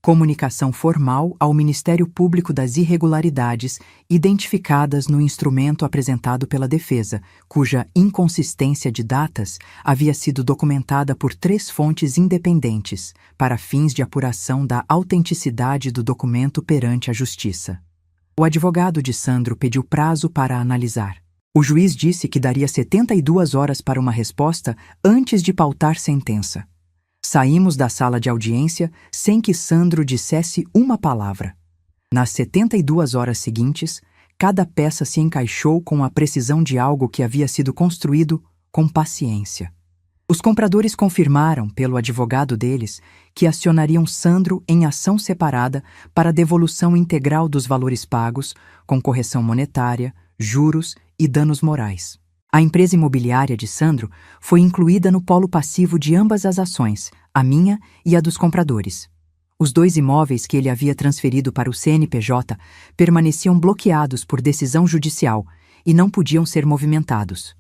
comunicação formal ao Ministério Público das irregularidades identificadas no instrumento apresentado pela defesa, cuja inconsistência de datas havia sido documentada por 3 fontes independentes, para fins de apuração da autenticidade do documento perante a Justiça. O advogado de Sandro pediu prazo para analisar. O juiz disse que daria 72 horas para uma resposta antes de pautar sentença. Saímos da sala de audiência sem que Sandro dissesse uma palavra. Nas 72 horas seguintes, cada peça se encaixou com a precisão de algo que havia sido construído com paciência. Os compradores confirmaram, pelo advogado deles, que acionariam Sandro em ação separada para devolução integral dos valores pagos, com correção monetária, juros e danos morais. A empresa imobiliária de Sandro foi incluída no polo passivo de ambas as ações, a minha e a dos compradores. Os 2 imóveis que ele havia transferido para o CNPJ permaneciam bloqueados por decisão judicial e não podiam ser movimentados.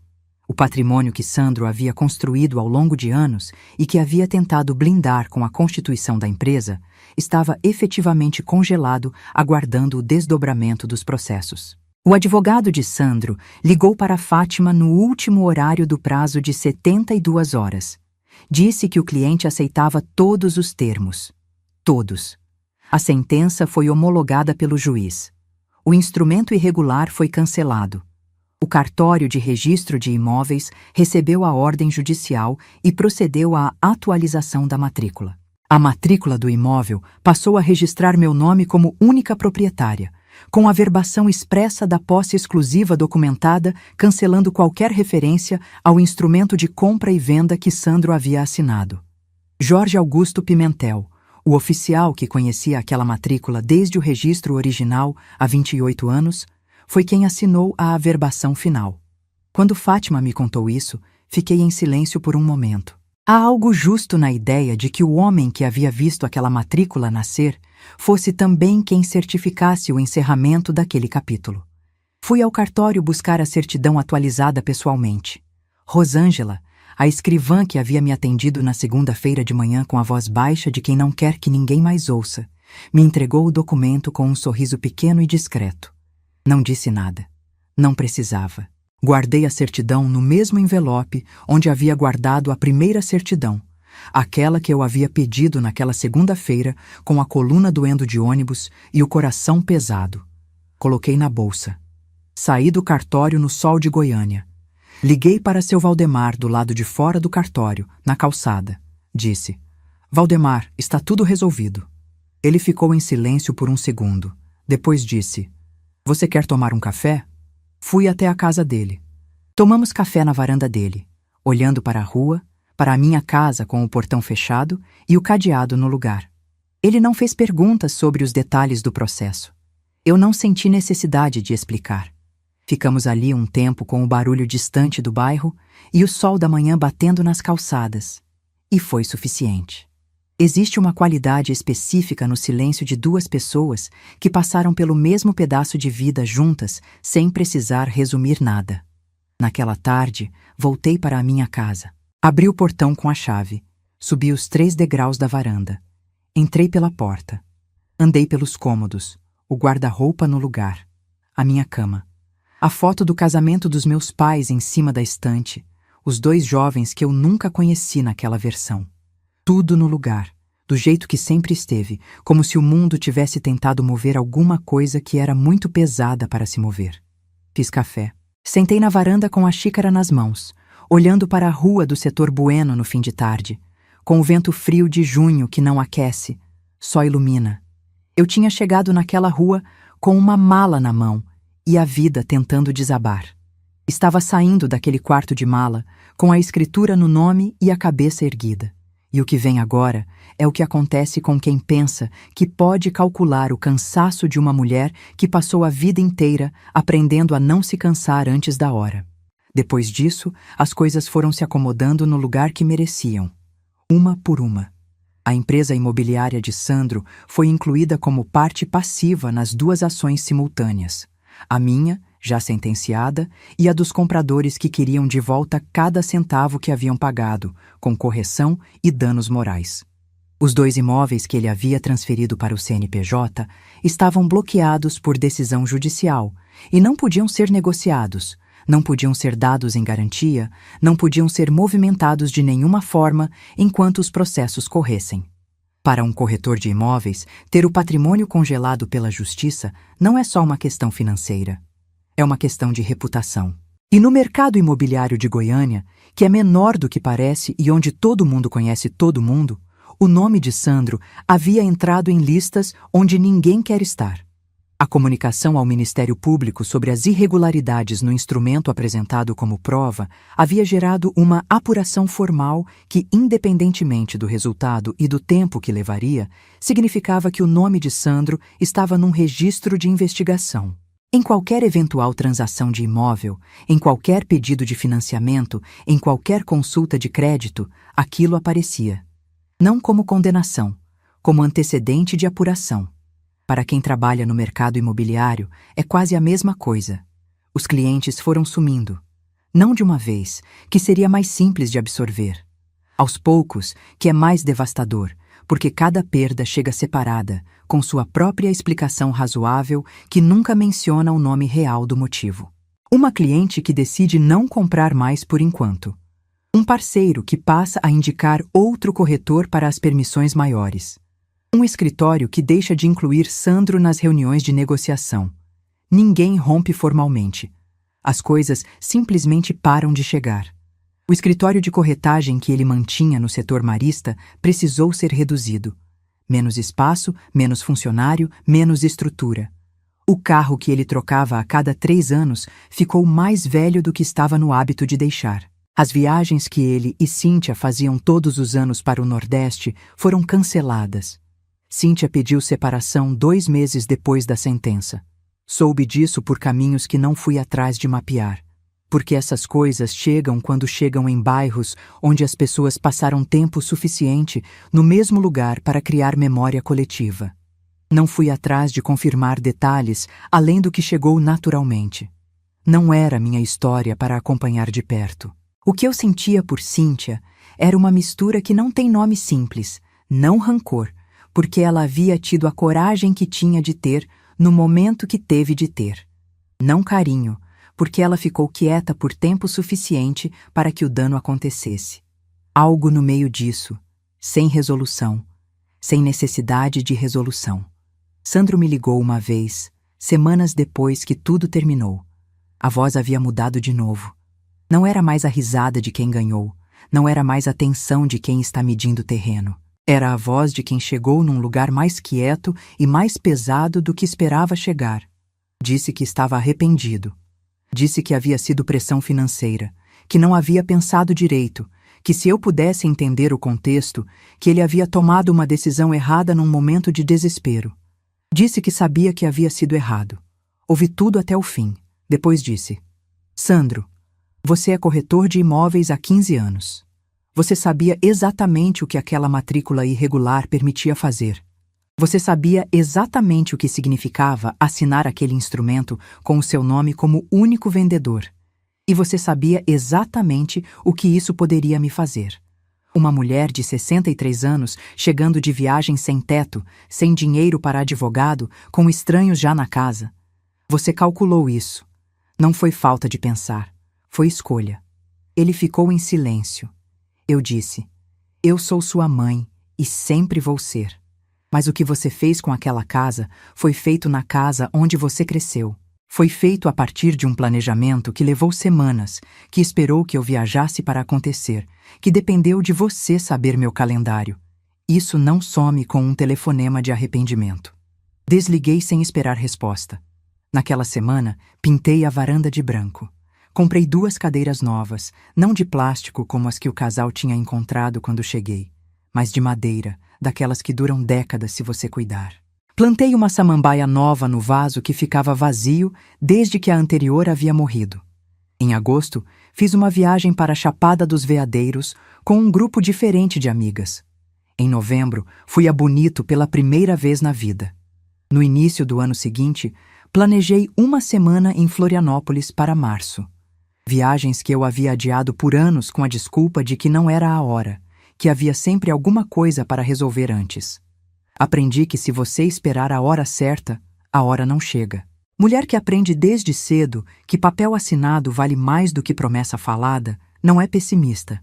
O patrimônio que Sandro havia construído ao longo de anos e que havia tentado blindar com a constituição da empresa estava efetivamente congelado, aguardando o desdobramento dos processos. O advogado de Sandro ligou para Fátima no último horário do prazo de 72 horas. Disse que o cliente aceitava todos os termos. Todos. A sentença foi homologada pelo juiz. O instrumento irregular foi cancelado. O cartório de registro de imóveis recebeu a ordem judicial e procedeu à atualização da matrícula. A matrícula do imóvel passou a registrar meu nome como única proprietária, com a verbação expressa da posse exclusiva documentada, cancelando qualquer referência ao instrumento de compra e venda que Sandro havia assinado. Jorge Augusto Pimentel, o oficial que conhecia aquela matrícula desde o registro original há 28 anos, foi quem assinou a averbação final. Quando Fátima me contou isso, fiquei em silêncio por um momento. Há algo justo na ideia de que o homem que havia visto aquela matrícula nascer fosse também quem certificasse o encerramento daquele capítulo. Fui ao cartório buscar a certidão atualizada pessoalmente. Rosângela, a escrivã que havia me atendido na segunda-feira de manhã com a voz baixa de quem não quer que ninguém mais ouça, me entregou o documento com um sorriso pequeno e discreto. Não disse nada. Não precisava. Guardei a certidão no mesmo envelope onde havia guardado a primeira certidão, aquela que eu havia pedido naquela segunda-feira com a coluna doendo de ônibus e o coração pesado. Coloquei na bolsa. Saí do cartório no sol de Goiânia. Liguei para seu Valdemar do lado de fora do cartório, na calçada. Disse: Valdemar, está tudo resolvido. Ele ficou em silêncio por um segundo. Depois disse: Você quer tomar um café? Fui até a casa dele. Tomamos café na varanda dele, olhando para a rua, para a minha casa com o portão fechado e o cadeado no lugar. Ele não fez perguntas sobre os detalhes do processo. Eu não senti necessidade de explicar. Ficamos ali um tempo com o barulho distante do bairro e o sol da manhã batendo nas calçadas. E foi suficiente. Existe uma qualidade específica no silêncio de duas pessoas que passaram pelo mesmo pedaço de vida juntas sem precisar resumir nada. Naquela tarde, voltei para a minha casa. Abri o portão com a chave. Subi os 3 degraus da varanda. Entrei pela porta. Andei pelos cômodos, o guarda-roupa no lugar, a minha cama, a foto do casamento dos meus pais em cima da estante, os 2 jovens que eu nunca conheci naquela versão. Tudo no lugar, do jeito que sempre esteve, como se o mundo tivesse tentado mover alguma coisa que era muito pesada para se mover. Fiz café. Sentei na varanda com a xícara nas mãos, olhando para a rua do setor Bueno no fim de tarde, com o vento frio de junho que não aquece, só ilumina. Eu tinha chegado naquela rua com uma mala na mão e a vida tentando desabar. Estava saindo daquele quarto de mala com a escritura no nome e a cabeça erguida. E o que vem agora é o que acontece com quem pensa que pode calcular o cansaço de uma mulher que passou a vida inteira aprendendo a não se cansar antes da hora. Depois disso, as coisas foram se acomodando no lugar que mereciam, uma por uma. A empresa imobiliária de Sandro foi incluída como parte passiva nas 2 ações simultâneas, a minha, já sentenciada, e a dos compradores que queriam de volta cada centavo que haviam pagado, com correção e danos morais. Os 2 imóveis que ele havia transferido para o CNPJ estavam bloqueados por decisão judicial e não podiam ser negociados, não podiam ser dados em garantia, não podiam ser movimentados de nenhuma forma enquanto os processos corressem. Para um corretor de imóveis, ter o patrimônio congelado pela justiça não é só uma questão financeira. É uma questão de reputação. E no mercado imobiliário de Goiânia, que é menor do que parece e onde todo mundo conhece todo mundo, o nome de Sandro havia entrado em listas onde ninguém quer estar. A comunicação ao Ministério Público sobre as irregularidades no instrumento apresentado como prova havia gerado uma apuração formal que, independentemente do resultado e do tempo que levaria, significava que o nome de Sandro estava num registro de investigação. Em qualquer eventual transação de imóvel, em qualquer pedido de financiamento, em qualquer consulta de crédito, aquilo aparecia. Não como condenação, como antecedente de apuração. Para quem trabalha no mercado imobiliário, é quase a mesma coisa. Os clientes foram sumindo. Não de uma vez, que seria mais simples de absorver. Aos poucos, que é mais devastador, porque cada perda chega separada, com sua própria explicação razoável que nunca menciona o nome real do motivo. Uma cliente que decide não comprar mais por enquanto. Um parceiro que passa a indicar outro corretor para as permissões maiores. Um escritório que deixa de incluir Sandro nas reuniões de negociação. Ninguém rompe formalmente. As coisas simplesmente param de chegar. O escritório de corretagem que ele mantinha no setor marista precisou ser reduzido. Menos espaço, menos funcionário, menos estrutura. O carro que ele trocava a cada 3 anos ficou mais velho do que estava no hábito de deixar. As viagens que ele e Cíntia faziam todos os anos para o Nordeste foram canceladas. Cíntia pediu separação 2 meses depois da sentença. Soube disso por caminhos que não fui atrás de mapear. Porque essas coisas chegam quando chegam em bairros onde as pessoas passaram tempo suficiente no mesmo lugar para criar memória coletiva. Não fui atrás de confirmar detalhes além do que chegou naturalmente. Não era minha história para acompanhar de perto. O que eu sentia por Cíntia era uma mistura que não tem nome simples, não rancor, porque ela havia tido a coragem que tinha de ter no momento que teve de ter. Não carinho, porque ela ficou quieta por tempo suficiente para que o dano acontecesse. Algo no meio disso, sem resolução, sem necessidade de resolução. Sandro me ligou uma vez, semanas depois que tudo terminou. A voz havia mudado de novo. Não era mais a risada de quem ganhou, não era mais a tensão de quem está medindo terreno. Era a voz de quem chegou num lugar mais quieto e mais pesado do que esperava chegar. Disse que estava arrependido. Disse que havia sido pressão financeira, que não havia pensado direito, que se eu pudesse entender o contexto, que ele havia tomado uma decisão errada num momento de desespero. Disse que sabia que havia sido errado. Ouvi tudo até o fim. Depois disse: Sandro, você é corretor de imóveis há 15 anos. Você sabia exatamente o que aquela matrícula irregular permitia fazer. Você sabia exatamente o que significava assinar aquele instrumento com o seu nome como único vendedor. E você sabia exatamente o que isso poderia me fazer. Uma mulher de 63 anos chegando de viagem sem teto, sem dinheiro para advogado, com estranhos já na casa. Você calculou isso. Não foi falta de pensar. Foi escolha. Ele ficou em silêncio. Eu disse: eu sou sua mãe e sempre vou ser. Mas o que você fez com aquela casa foi feito na casa onde você cresceu. Foi feito a partir de um planejamento que levou semanas, que esperou que eu viajasse para acontecer, que dependeu de você saber meu calendário. Isso não some com um telefonema de arrependimento. Desliguei sem esperar resposta. Naquela semana, pintei a varanda de branco. Comprei 2 cadeiras novas, não de plástico como as que o casal tinha encontrado quando cheguei, mas de madeira, daquelas que duram décadas se você cuidar. Plantei uma samambaia nova no vaso que ficava vazio desde que a anterior havia morrido. Em agosto, fiz uma viagem para a Chapada dos Veadeiros com um grupo diferente de amigas. Em novembro, fui a Bonito pela primeira vez na vida. No início do ano seguinte, planejei uma semana em Florianópolis para março. Viagens que eu havia adiado por anos com a desculpa de que não era a hora, que havia sempre alguma coisa para resolver antes. Aprendi que se você esperar a hora certa, a hora não chega. Mulher que aprende desde cedo que papel assinado vale mais do que promessa falada, não é pessimista.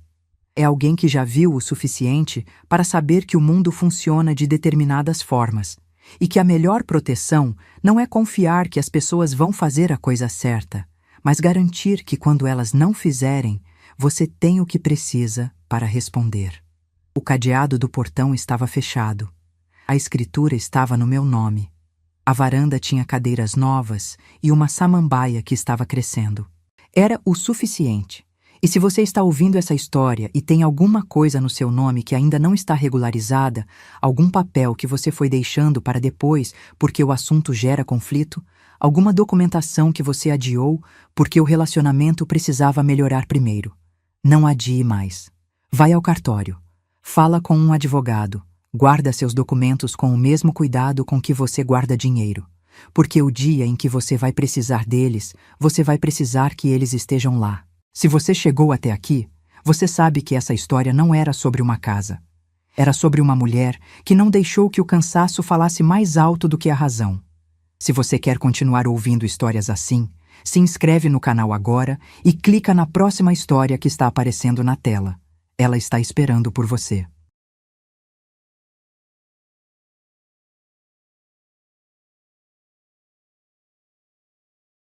É alguém que já viu o suficiente para saber que o mundo funciona de determinadas formas e que a melhor proteção não é confiar que as pessoas vão fazer a coisa certa, mas garantir que quando elas não fizerem, você tem o que precisa para responder. O cadeado do portão estava fechado. A escritura estava no meu nome. A varanda tinha cadeiras novas e uma samambaia que estava crescendo. Era o suficiente. E se você está ouvindo essa história e tem alguma coisa no seu nome que ainda não está regularizada, algum papel que você foi deixando para depois porque o assunto gera conflito, alguma documentação que você adiou porque o relacionamento precisava melhorar primeiro, não adie mais. Vai ao cartório. Fala com um advogado. Guarda seus documentos com o mesmo cuidado com que você guarda dinheiro, porque o dia em que você vai precisar deles, você vai precisar que eles estejam lá. Se você chegou até aqui, você sabe que essa história não era sobre uma casa. Era sobre uma mulher que não deixou que o cansaço falasse mais alto do que a razão. Se você quer continuar ouvindo histórias assim, se inscreve no canal agora e clica na próxima história que está aparecendo na tela. Ela está esperando por você.